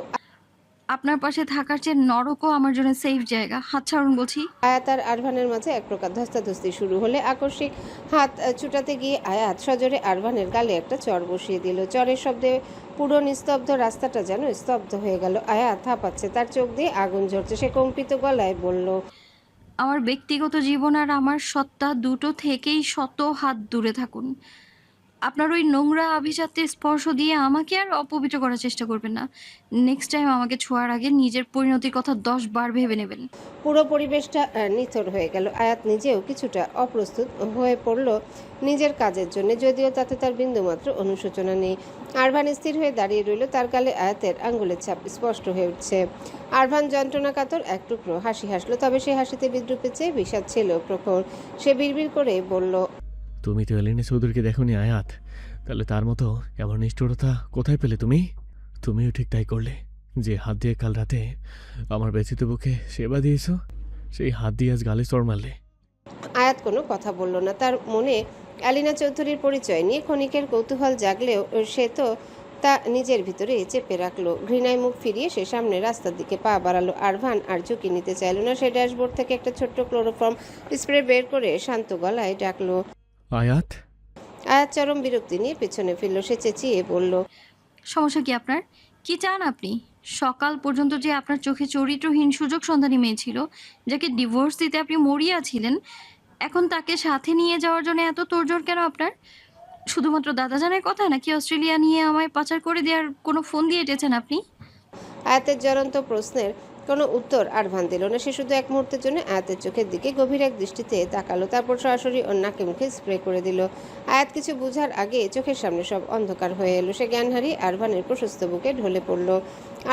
আপনার পাশে থাকার চেয়ে নরকও আমার জন্য সেফ জায়গা। হাত ছাড়ুন বলছি। আয়াত আর আরভানের মাঝে এক প্রকার ধস্তাধস্তি শুরু হলে আকস্মিক হাত ছুটাতে গিয়ে আয়াত সজোরে আরভানের গালে একটা চর বসিয়ে দিল। চরের শব্দে পুরো নিস্তব্ধ রাস্তাটা যেন স্তব্ধ হয়ে গেল। আয়াত হাঁপাচ্ছে, তার চোখ দিয়ে আগুন ঝরছে। সে কম্পিত গলায় বলল, আমার ব্যক্তিগত জীবন আর আমার সত্তা দুটো থেকেই শত হাত দূরে থাকুন। আপনার ওই নোংরা আভিজাত্যের স্পর্শ দিয়ে আমাকে আর অপবিত্র করার চেষ্টা করবেন না। নেক্সট টাইম আমাকে ছোঁয়ার আগে নিজের পরিণতির কথা 10 বার ভেবে নেবেন। পুরো পরিবেশটা নিথর হয়ে গেল। আয়াত নিজেও কিছুটা অপ্রস্তুত হয়ে পড়ল নিজের কাজের জন্য, যদিও তাতে তার বিন্দুমাত্র অনুশোচনা নেই। আরভান স্থির হয়ে দাঁড়িয়ে রইল, তার গালে আয়াতের আঙ্গুলের ছাপ স্পষ্ট হয়ে উঠছে। আরভান যন্ত্রণা কাতর এক টুকরো হাসি হাসলো, তবে সে হাসিতে বিদ্রুপের চেয়ে বিষাদ ছিল প্রখর। সে বিড়বিড় করে বলল, তুমি তো এলিনে চৌধুরীকে দেখোনি আয়াত, তাহলে তার মতো এমন নিষ্ঠুরতা কোথায় পেলে তুমি? তুমিও ঠিক তাই করলে। যে হাত দিয়ে কাল রাতে আমার ব্যথিত বুকে সেবা দিয়েছ, সেই হাত দিয়ে আজ গালে চড় মারলে। আয়াত কোনো কথা বলল না। তার মনে অ্যালিনা চৌধুরীর পরিচয় নিয়ে ক্ষণিকের কৌতূহল জাগলেও সে তো তা নিজের ভিতরে চেপে রাখলো। ঘৃণায় মুখ ফিরিয়ে সে সামনে রাস্তার দিকে পা বাড়ালো। আরভান আর ঝুঁকি নিতে চাইল না। সে ড্যাশবোর্ড থেকে একটা ছোট্ট ক্লোরোফর্ম স্প্রে বের করে শান্ত গলায় ডাকলো। আয়াত, আয়াত চরম বিরক্তি নিয়ে পেছনে ফিরল। সে চেঁচিয়ে বলল, সমস্যা কি আপনার? কি চান আপনি? সকাল পর্যন্ত যে আপনার চোখে চরিত্রহীন সুযোগ সন্ধানী মেয়ে ছিল, যাকে ডিভোর্স দিতে আপনি মরিয়া ছিলেন, এখন তাকে সাথে নিয়ে যাওয়ার জন্য এত তোড়জোড় কেন আপনার? শুধুমাত্র দাদাজানের কথা, নাকি অস্ট্রেলিয়া নিয়ে আমায় পাচার করে দেওয়ার কোনো ফোন দিয়ে এঁটেছেন আপনি? আয়াতের জ্বলন্ত প্রশ্নের কোনো উত্তর আরভান দিল না। সে শুধু এক মুহূর্তের জন্য আয়াতের চোখের দিকে গভীর এক দৃষ্টিতে তাকালো, তারপর সরাসরি ওর নাকে মুখে স্প্রে করে দিল। আয়াত কিছু বুঝার আগে চোখের সামনে সব অন্ধকার হয়ে এলো। সে জ্ঞান হারিয়ে আরভানের প্রশস্ত বুকে ঢলে পড়ল।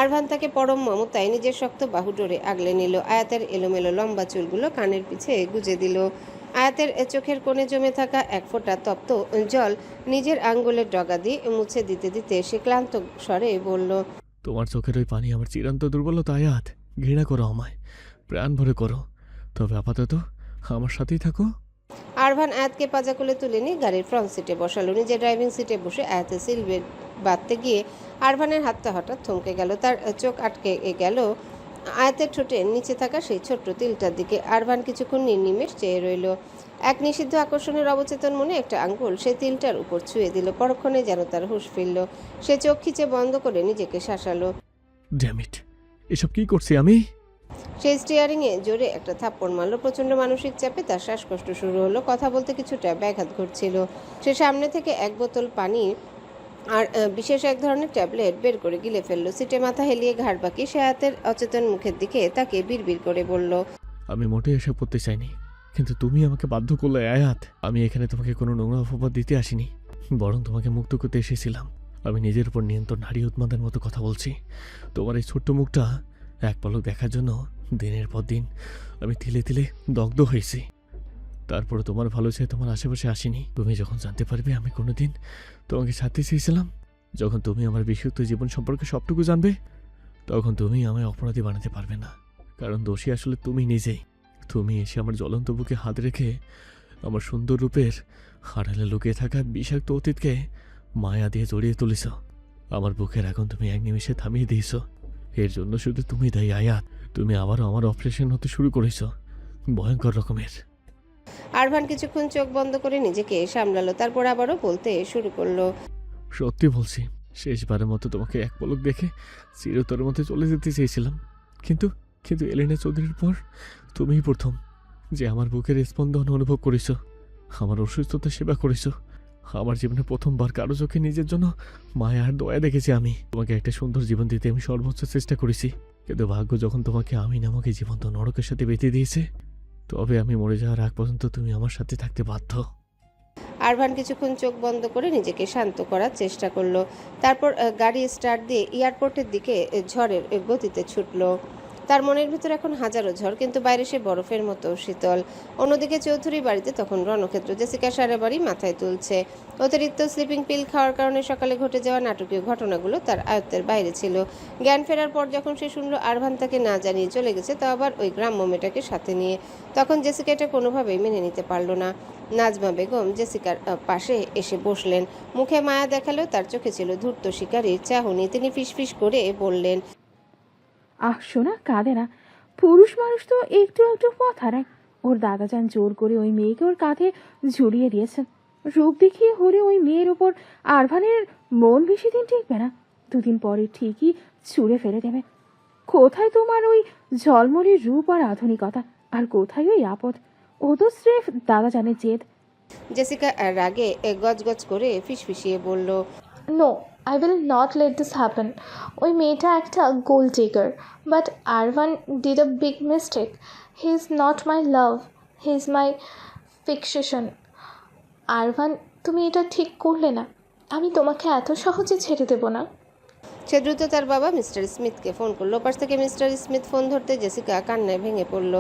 আরভান তাকে পরম মমতায় নিজের শক্ত বাহু ডোরে আগলে নিল। আয়াতের এলোমেলো লম্বা চুলগুলো কানের পিছে গুজে দিল। আয়াতের চোখের কোণে জমে থাকা এক ফোঁটা তপ্ত জল নিজের আঙ্গুলের ডগা দিয়ে মুছে দিতে দিতে সে ক্লান্ত স্বরে বলল, তোমার চোখের ওই পানি আমার চিরান্ত দুর্বলতা আয়াত। ঘৃণা করো আমায়, প্রাণ ভরে করো, তবে আপাতত আমার সাথেই থাকো। আরভান আয়াতকে পাজা কোলে তুলে নিয়ে গাড়ির ফ্রন্ট সিটে বসালো। নিজে ড্রাইভিং সিটে বসে আয়াতের সিল বেল্ট বাঁধতে গিয়ে আরভানের হাতটা হঠাৎ থমকে গেল। তার চোখ আটকে গেল আয়াতের ঠোঁটের নিচে থাকা সেই ছোট্ট তিলটার দিকে। আরভান কিছুক্ষণ নির্নিমেষ চেয়ে রইল। এক নিষিদ্ধ আকর্ষণের অবচেতন মনে একটা আঙ্গুল সে তিলটার উপর ছুঁয়ে দিল। পরক্ষণে যেন তার হুঁশ ফিরল। সে চোখ খিচে বন্ধ করে নিজেকে শাসালো। ড্যাম ইট, এসব কি করছি আমি? সে স্টিয়ারিংয়ে জোরে একটা থাপ্পড় মারল। প্রচণ্ড মানসিক চাপে তার শ্বাসকষ্ট শুরু হলো। কথা বলতে কিছুটা ব্যাঘাত ঘটছিল। সে সামনে থেকে এক বোতল পানি আর বিশেষ এক ধরনের ট্যাবলেট বের করে গিলে ফেললো। সিটে মাথা হেলিয়ে ঘাড় বাঁকিয়ে সে আয়াতের অচেতন মুখের দিকে তাকে বিড়বিড় করে বলল, আমি মোটেই এসব করতে চাইনি, কিন্তু তুমি আমাকে বাধ্য করলে আয়াত। আমি এখানে তোমাকে কোনো নোংরা অপবাদ দিতে আসিনি, বরং তোমাকে মুক্ত করতে এসেছিলাম। আমি নিজের উপর নিয়ন্ত্রণ হারিয়ে উন্মাদের মতো কথা বলছি। তোমার এই ছোট্ট মুখটা এক পলক দেখার জন্য দিনের পর দিন আমি তিলে তিলে দগ্ধ হয়েছি। তারপরে তোমার ভালো চাই তোমার আশেপাশে আসিনি। তুমি যখন জানতে পারবে আমি কোনোদিন তোমাকে ছাড়তে চেয়েছিলাম, যখন তুমি আমার বিষাক্ত জীবন সম্পর্কে সবটুকু জানবে, তখন তুমি আমায় অপরাধী বানাতে পারবে না, কারণ দোষী আসলে তুমি নিজেই। তুমি এসে আমার জ্বলন্ত বুকে হাত রেখে আমার সুন্দর রূপের আড়ালে লুকিয়ে থাকা বিষাক্ত অতীতকে মায়া দিয়ে জড়িয়ে তুলেছ। আমার বুকের আগুন তুমি এক নিমিষে থামিয়ে দিয়েছ। এর জন্য শুধু তুমি দায়ী আয়াত। তুমি আবারও আমার অপারেশন হতে শুরু করেছ, ভয়ঙ্কর রকমের। আরভান কিছুক্ষণ চোখ বন্ধ করে নিজেকে সামলালো, তারপর আবারও বলতে শুরু করলো, সত্যি বলছি, শেষবারের মতো তোমাকে এক পলক দেখে চিরতরের মধ্যে চলে যেতে চেয়েছিলাম, কিন্তু কিন্তু এলিনা চৌধুরীর পর তুমিই প্রথম যে আমার বুকের স্পন্দন অনুভব করেছ, আমার অসুস্থতা সেবা করেছ। আমার জীবনে প্রথমবার কারো চোখে নিজের জন্য মায়া আর দয়া দেখেছি আমি। তোমাকে একটা সুন্দর জীবন দিতে আমি সর্বোচ্চ চেষ্টা করেছি, কিন্তু ভাগ্য যখন তোমাকে আমি নামক এই জীবন্ত নরকের সাথে বেঁধে দিয়েছে, তবে আমি মরে যাওয়ার আগ পর্যন্ত তুমি আমার সাথে থাকতে বাধ্য। আরভান কিছুক্ষণ চোখ বন্ধ করে নিজেকে শান্ত করার চেষ্টা করলো। তারপর গাড়ি স্টার্ট দিয়ে এয়ারপোর্টের দিকে ঝড়ের গতিতে ছুটলো। তার মনের ভিতর এখন হাজারো ঝড়, কিন্তু বাইরে সে বরফের মতো শীতল। অন্যদিকে চৌধুরী বাড়িতে তখন রণক্ষেত্র। জেসিকা সারা বাড়ি মাথায় তুলছে। অতিরিক্ত স্লিপিং পিল খাওয়ার কারণে সকালে ঘটে যাওয়া নাটকীয় ঘটনাগুলো তার আয়ত্তের বাইরে ছিল। জ্ঞান ফেরার পর যখন সে শুনল আরভান তাকে না জানিয়ে চলে গেছে, তা আবার ওই গ্রাম্য মেয়েটাকে সাথে নিয়ে, তখন জেসিকা এটা কোনোভাবেই মেনে নিতে পারল না। নাজমা বেগম জেসিকার পাশে এসে বসলেন। মুখে মায়া দেখালেও তার চোখে ছিল ধূর্ত শিকারীর চাহনি। তিনি ফিসফিস করে বললেন, শোনা, কাঁদে না। পুরুষ মানুষ তো একটু একটু পথ হারায়। ওর দাদাজান জোর করে ওই মেয়েকে ওর কাঁধে ঝুলিয়ে দিয়েছেন। রূপ দেখিয়ে হলে ওই মেয়ের ওপর আরভানের মন বেশি দিন টিকবে না। দুদিন পরে ঠিকই ছুঁড়ে ফেলে দেবে। কোথায় তোমার ওই ঝলমলে রূপ আর আধুনিকতা, আর কোথায় ওই আপদ? ও তো স্রেফ দাদাজানের জেদ। জেসিকা রাগে গজগজ করে ফিসফিসিয়ে বলল, no, I will not let this happen. ওই মেয়েটা একটা gold digger, but Aarvan did a big mistake. He is not my love, he is my fixation. Aarvan, তুমি এটা ঠিক করলে না। আমি তোমাকে এত সহজে ছেড়ে দেব না। সে দ্রুত তার বাবা মিস্টার স্মিথকে ফোন করলো। পাশ থেকে মিস্টার স্মিথ ফোন ধরতে জেসিকা কান্নায় ভেঙে পড়ল।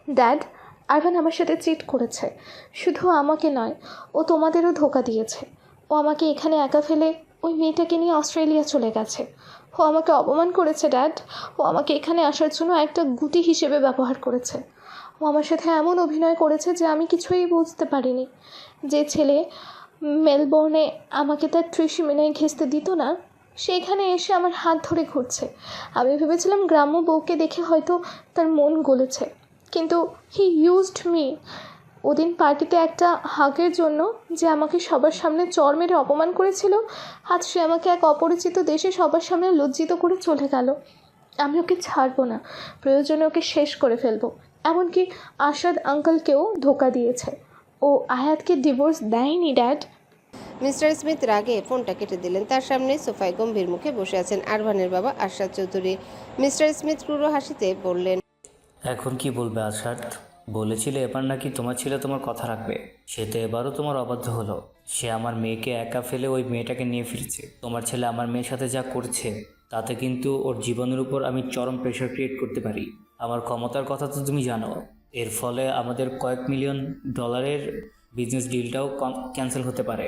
ড্যাড, আরভান আমার সাথে চিট করেছে। শুধু আমাকে নয়, ও তোমাদেরও ধোঁকা দিয়েছে। ও আমাকে এখানে একা ফেলে ওই মেয়েটাকে নিয়ে অস্ট্রেলিয়া চলে গেছে। ও আমাকে অপমান করেছে ড্যাড। ও আমাকে এখানে আসার জন্য একটা গুটি হিসেবে ব্যবহার করেছে। ও আমার সাথে এমন অভিনয় করেছে যে আমি কিছুই বুঝতে পারিনি। যে ছেলে মেলবোর্নে আমাকে তার ত্রিসীমানায় ঘেঁষতে দিত না, সেখানে এসে আমার হাত ধরে ঘুরছে। আমি ভেবেছিলাম গ্রাম্য বউকে দেখে হয়তো তার মন গলেছে, কিন্তু হি ইউজড মি। ওদিন পার্টিতে একটা হাগের জন্য যে আমাকে সবার সামনে চড় মেরে অপমান করেছিল, আজ সে আমাকে এক অপরিচিত দেশে সবার সামনে লজ্জিত করে চলে গেল। আমি ওকে ছাড়বো না, প্রয়োজনে ওকে শেষ করে ফেলবো। এমনকি আসাদ আঙ্কেলকেও ধোকা দিয়েছে। ও আয়াতকে ডিভোর্স দেয়নি ড্যাড। মিস্টার স্মিথ রাগে ফোনটা কেটে দিলেন। তার সামনে সোফায় গম্ভীর মুখে বসে আছেন আরভানের বাবা আরশাদ চৌধুরী। মিস্টার স্মিথ ক্রুড় হাসিতে বললেন, এখন কি বলবে আশাদ? বলেছিলে এবার নাকি তোমার ছেলে তোমার কথা রাখবে। সে তো এবারও তোমার অবাধ্য হলো। সে আমার মেয়েকে একা ফেলে ওই মেয়েটাকে নিয়ে ফিরেছে। তোমার ছেলে আমার মেয়ের সাথে যা করছে, তাতে কিন্তু ওর জীবনের উপর আমি চরম প্রেশার ক্রিয়েট করতে পারি। আমার ক্ষমতার কথা তো তুমি জানো। এর ফলে আমাদের কয়েক মিলিয়ন ডলারের বিজনেস ডিলটাও ক্যান্সেল হতে পারে।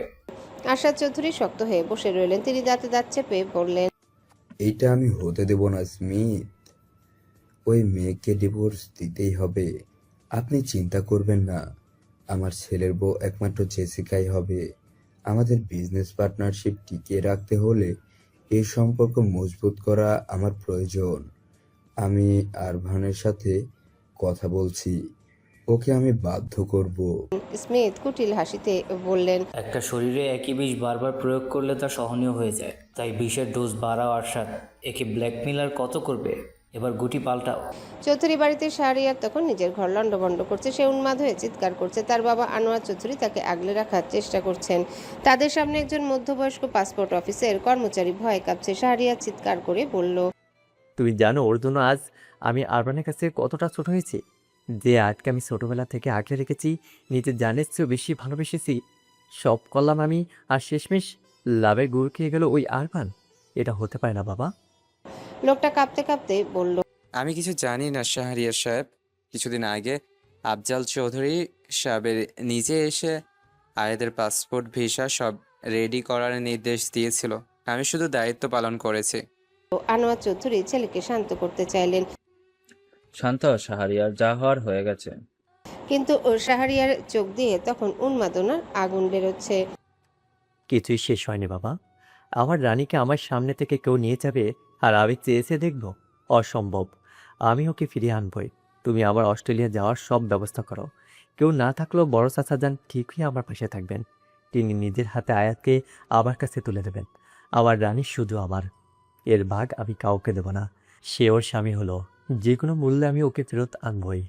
আরশাদ চৌধুরী শক্ত হয়ে বসে রইলেন। তিনি দাঁতে দাঁত চেপে বললেন, এইটা আমি হতে দেব না স্মিথ। ওই মেয়েকে ডিভোর্স দিতেই হবে। আপনি চিন্তা করবেন না, আমার ছেলের বউ একমাত্র জেসিকাই হবে। আমাদের বিজনেস পার্টনারশিপ টিকিয়ে রাখতে হলে এই সম্পর্ক মজবুত করা আমার প্রয়োজন। আমি আরভানের সাথে কথা বলছি, ওকে আমি বাধ্য করব। স্মিথ কুটিল হাসিতে বললেন, একটা শরীরে একই বিষ বারবার প্রয়োগ করলে তা সহনীয় হয়ে যায়। তাই বিষের ডোজ বাড়াও আশাদ। একে ব্ল্যাকমেল আর কত করবে? এবার গুটি পাল্টাও। চৌধুরী বাড়িতে শাহরিয়ার তখন নিজের ঘর লণ্ডভণ্ড করছে। সে উন্মাদ হয়ে চিৎকার করছে। তার বাবা আনোয়ার চৌধুরী তাকে আগলে রাখার চেষ্টা করছেন। তাদের সামনে একজন মধ্যবয়স্ক পাসপোর্ট অফিসের কর্মচারী ভয় কাঁপছে। শাহরিয়ার চিৎকার করে বলল, তুমি জানো ওর জন্য আজ আমি আরবানের কাছে কতটা ছোট হয়েছি? যে আজকে আমি ছোটবেলা থেকে আগলে রেখেছি, নিজের জানের চেয়েও বেশি ভালোবেসেছি, সব করলাম আমি, আর শেষমেশ লাভের গুড় খেয়ে গেল ওই আরবান। এটা হতে পারে না বাবা। লোকটা কাঁপতে কাঁপতে বলল, আমি কিছু জানি না শাহরিয়ার সাহেব। কিছুদিন আগে আফজাল চৌধুরী সাহেবের নিজে এসে আয়াদের পাসপোর্ট ভিসা সব রেডি করার নির্দেশ দিয়েছিল। আমি শুধু দায়িত্ব পালন করেছি। আনোয়ার চৌধুরী ছেলেকে শান্ত করতে চাইলেন, শান্ত হ শাহরিয়ার, যা হওয়ার হয়ে গেছে। কিন্তু শাহরিয়ার চোখ দিয়ে তখন উন্মাদনার আগুন বেরোচ্ছে। কিছুই শেষ হয়নি বাবা। আমার রানীকে আমার সামনে থেকে কেউ নিয়ে যাবে আর আমি চেয়েছে দেখব? অসম্ভব। আমি ওকে ফিরিয়ে আনবই। তুমি আমার অস্ট্রেলিয়া যাওয়ার সব ব্যবস্থা করো। কেউ না থাকলেও বড় চাচা যান ঠিকই আমার পাশে থাকবেন। তিনি নিজের হাতে আয়াতকে আমার কাছে তুলে দেবেন। আমার রানী শুধু আমার, এর ভাগ আমি কাউকে দেব না। সে ওর স্বামী হলো, যে কোনো মূল্যে আমি ওকে ফেরত আনবই।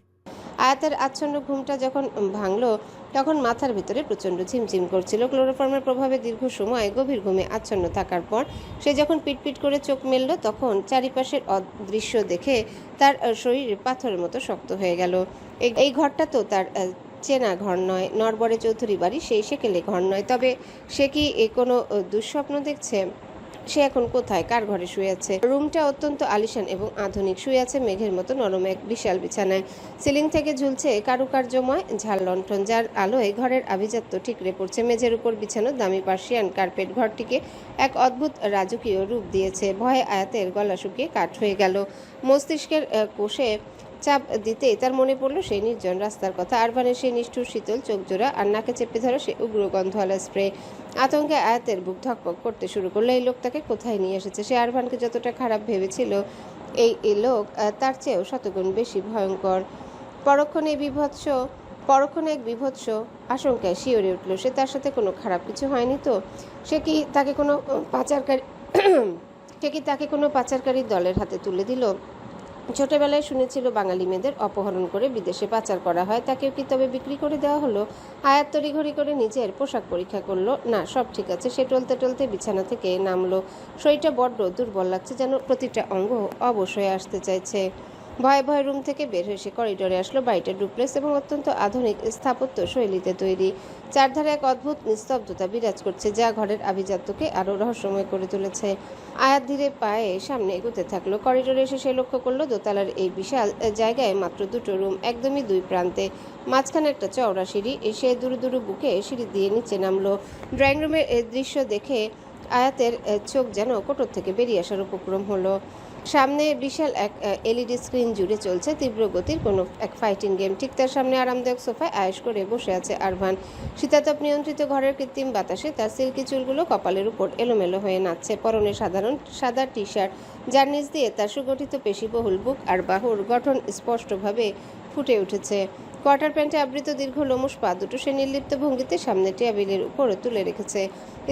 আয়াতের আচ্ছন্ন ঘুমটা যখন ভাঙলো তখন মাথার ভিতরে প্রচণ্ড ঝিমঝিম করছিল। ক্লোরোফর্মের প্রভাবে দীর্ঘ সময় গভীর ঘুমে আচ্ছন্ন থাকার পর সে যখন পিটপিট করে চোখ মেলল তখন চারিপাশের অদৃশ্য দেখে তার শরীর পাথরের মতো শক্ত হয়ে গেল। এই ঘরটা তো তার চেনা ঘর নয়, নরবরে চৌধুরী বাড়ি, সেই সেকেলে ঘর নয়। তবে সে কি কোনো দুঃস্বপ্ন দেখছে? সে এখন কোথায়, কার ঘরে শুয়ে আছে? রুমটা অত্যন্ত আলিশান এবং আধুনিক। শুয়ে আছে মেঘের মতো নরম এক বিশাল বিছানায়। সিলিং থেকে ঝুলছে কারুকার্যময় ঝাল লণ্ঠন, যার আলোয় ঘরের আভিজাত্য ঠিকরে পড়ছে। মেঝের উপর বিছানো দামি পার্সিয়ান কার্পেট ঘরটিকে এক অদ্ভুত রাজকীয় রূপ দিয়েছে। ভয়ে আয়াতের গলা শুকিয়ে কাঠ হয়ে গেল। মস্তিষ্কের কোষে চাপ দিতেই তার মনে পড়ল সেই নির্জন রাস্তার কথা, আরভানের সেই নিষ্ঠুর শীতল চোখজোড়া আর নাকে চেপে ধরা সেই উগ্র গন্ধওয়ালা স্প্রে। আতঙ্কে আয়াতের বুক ধকপক করতে শুরু করলো। এই লোকটাকে কোথায় নিয়ে এসেছে? সে আরভানকে যতটা খারাপ ভেবেছিল এই লোক তার চেয়েও শতগুণ বেশি ভয়ঙ্কর। পরক্ষণে এক বিভৎস আশঙ্কায় শিওরে উঠল সে। তার সাথে কোনো খারাপ কিছু হয়নি তো? সে কি তাকে কোনো পাচারকারীর দলের হাতে তুলে দিল? ছোটবেলায় শুনেছিল বাঙালি মেয়েদের অপহরণ করে বিদেশে পাচার করা হয়। তাকেও কি তবে বিক্রি করে দেওয়া হলো? আয়াত তড়িঘড়ি করে নিজের পোশাক পরীক্ষা করলো। না, সব ঠিক আছে। সে টলতে টলতে বিছানা থেকে নামলো। শরীরটা বড্ড দুর্বল লাগছে, যেন প্রতিটা অঙ্গ অবশ হয়ে আসতে চাইছে। ভয়ে ভয়ে রুম থেকে বের হয়ে সে করিডোরে আসলো। বাড়িটা ডুপ্লেক্স এবং অত্যন্ত আধুনিক স্থাপত্য শৈলীতে তৈরি। চারধারে এক অদ্ভুত নিস্তব্ধতা বিরাজ করছে, যা ঘরের আভিজাত্যকে আরও রহস্যময় করে তুলেছে। আয়াত ধীরে পায়ে সামনে এগোতে থাকলো। করিডোরে এসে সে লক্ষ্য করলো দোতলার এই বিশাল জায়গায় মাত্র দুটো রুম, একদমই দুই প্রান্তে, মাঝখানে একটা চওড়া সিঁড়ি। সে দুরু দুরু বুকে সিঁড়ি দিয়ে নিচে নামলো। ড্রয়িং রুমের দৃশ্য দেখে আয়াতের চোখ যেন কোটর থেকে বেরিয়ে আসার উপক্রম হলো। সামনে বিশাল এক এলইডি স্ক্রিন জুড়ে চলছে তীব্র গতির কোনো এক ফাইটিং গেম। ঠিক তার সামনে আরামদায়ক সোফায় আয়েশ করে বসে আছে আরভান। শীতাতপ নিয়ন্ত্রিত ঘরের কৃত্রিম বাতাসে তার সিল্কি চুলগুলো কপালের উপর এলোমেলো হয়ে নাচছে। পরনে সাধারণ সাদা টি শার্ট, যার নিচ দিয়ে তার সুগঠিত পেশিবহুল বুক আর বাহুর গঠন স্পষ্টভাবে ফুটে উঠেছে। কোয়ার্টার প্যান্টে আবৃত দীর্ঘ লোমশ পা দুটো সে নির্লিপ্ত ভঙ্গিতে সামনে টেবিলের উপরে তুলে রেখেছে।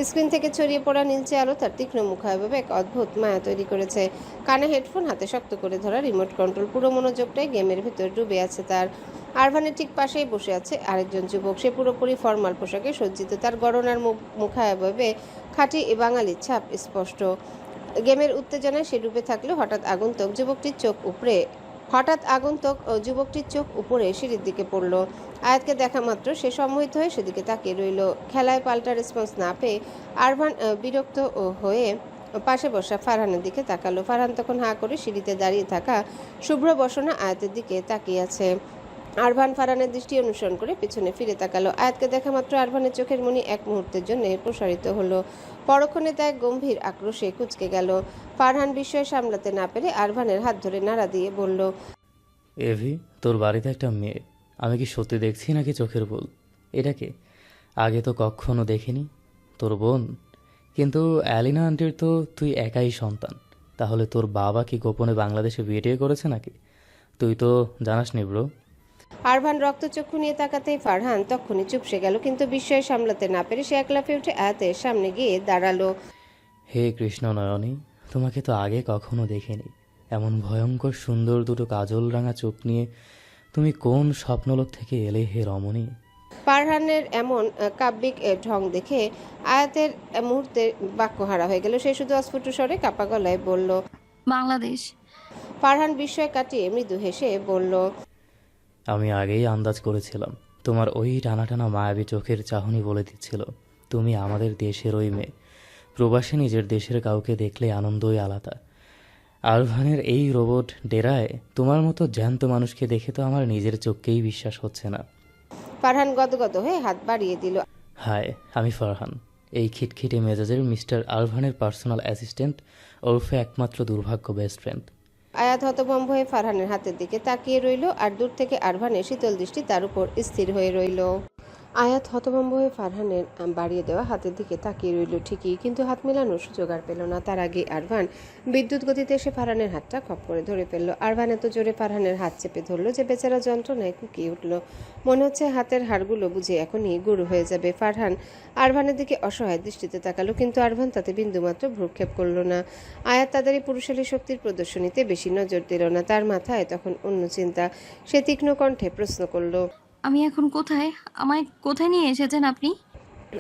স্ক্রিন থেকে ছড়িয়ে পড়া নীলচে আলো তার তীক্ষ্ণ মুখাভাবে এক অদ্ভুত মায়া তৈরি করেছে। কানে হেডফোন, হাতে শক্ত করে ধরা রিমোট কন্ট্রোল। পুরো মনোযোগটাই গেমের ভিতর ডুবে আছে তার। আরভানের ঠিক পাশেই বসে আছে আরেকজন যুবক। সে পুরোপুরি ফর্মাল পোশাকে সজ্জিত। তার গড়নার মুখাভাবে খাঁটি বাঙালির ছাপ স্পষ্ট। গেমের উত্তেজনায় সে ডুবে থাকলেও হঠাৎ আগন্তুক যুবকটির চোখ উপরে সিঁড়ির দিকে পড়ল। আয়াতকে দেখা মাত্র সে সম্মোহিত হয়ে সেদিকে তাকিয়ে রইল। খেলায় পাল্টা রেসপন্স না পেয়ে আরভান বিরক্ত হয়ে পাশে বসা ফারহানের দিকে তাকালো। ফারহান তখন হাঁ করে সিঁড়িতে দাঁড়িয়ে থাকা শুভ্র বসনা আয়াতের দিকে তাকিয়ে আছে। আরভান ফারহানের দৃষ্টি অনুসরণ করে পিছনে ফিরে তাকালো। আয়াতকে দেখা মাত্র আরভানের চোখের মনি এক মুহূর্তের জন্য প্রসারিত হলো। পরক্ষণে তা এক গম্ভীর আক্রোশে কুঁচকে গেল। ফারহান বিস্ময় সামলাতে না পেরে আরভানের হাত ধরে নাড়া দিয়ে বলল, এভি, তোর বাড়িতে একটা মেয়ে। আমি কি সত্যি দেখছি নাকি চোখের ভুল? এটাকে আগে তো কখনো দেখিনি। তোর বোন? কিন্তু অ্যালিনা আন্টির তো তুই একাই সন্তান। তাহলে তোর বাবা কি গোপনে বাংলাদেশে বিয়ে করেছে নাকি? তুই তো জানাস নি ব্রো। আরভান রক্তচক্ষু নিয়ে তাকাতেই ফারহান তখনই চুপসে গেল। কিন্তু বিস্ময় সামলাতে না পেরে সে এক লাফে উঠে আয়াতের সামনে গিয়ে দাঁড়ালো। হে কৃষ্ণ নয়নী, তোমাকে তো আগে কখনো দেখিনি। এমন ভয়ঙ্কর সুন্দর দুটো কাজল রাঙা চোখ নিয়ে তুমি কোন স্বপ্নলোক থেকে এলে হে রমণী? ফারহানের এমন কাব্যিক ঢং দেখে আয়াতের মুহূর্তে বাক্যহারা হয়ে গেল। সে শুধু অস্ফুট স্বরে কাপা গলায় বলল, বাংলাদেশ। ফারহান বিস্ময় কাটিয়ে মৃদু হেসে বলল, আমি আগেই আন্দাজ করেছিলাম। তোমার ওই টানা টানা মায়াবী চোখের চাহনি বলে দিচ্ছিল তুমি আমাদের দেশের ওই মেয়ে। প্রবাসী নিজের দেশের কাউকে দেখলে আনন্দই আলাদা। আরভানের এই রোবট ডেরায় তোমার মতো জ্যান্ত মানুষকে দেখে তো আমার নিজের চোখকেই বিশ্বাস হচ্ছে না। ফারহান গদগদ হয়ে হাত বাড়িয়ে দিল। হায়, আমি ফারহান, এই খিটখিটে মেজাজের মিস্টার আরভানের পার্সোনাল অ্যাসিস্ট্যান্ট, ওরফে একমাত্র দুর্ভাগ্য বেস্ট ফ্রেন্ড। আয়াত হতভম্ব হয়ে ফারহানের হাতের দিকে তাকিয়ে রইল, আর দূর থেকে আরভানের শীতল দৃষ্টি তার উপর স্থির হয়ে রইল। আয়াত হতভম্ব হয়ে ফারহানের বাড়িয়ে দেওয়া হাতের দিকে তাকিয়ে রইল ঠিকই, কিন্তু হাত মেলানোর সুযোগ আর পেল না। তার আগে আরভান বিদ্যুৎ গতিতে এসে ফারহানের হাতটা খপ করে ধরে ফেলল। আরভান এত জোরে ফারহানের হাত চেপে ধরল যে বেচারা যন্ত্রণায় কুকিয়ে উঠল। মনে হচ্ছে হাতের হাড়গুলো বুঝে এখনই গুঁড়ো হয়ে যাবে। ফারহান আরভানের দিকে অসহায় দৃষ্টিতে তাকালো, কিন্তু আরভান তাতে বিন্দুমাত্র ভ্রুক্ষেপ করল না। আয়াত তাদের এই পুরুষালী শক্তির প্রদর্শনীতে বেশি নজর দিল না। তার মাথায় তখন অন্য চিন্তা। সে তীক্ষ্ণ কণ্ঠে প্রশ্ন করল, আমি এখন কোথায়? আমায় কোথায় নিয়ে এসেছেন আপনি?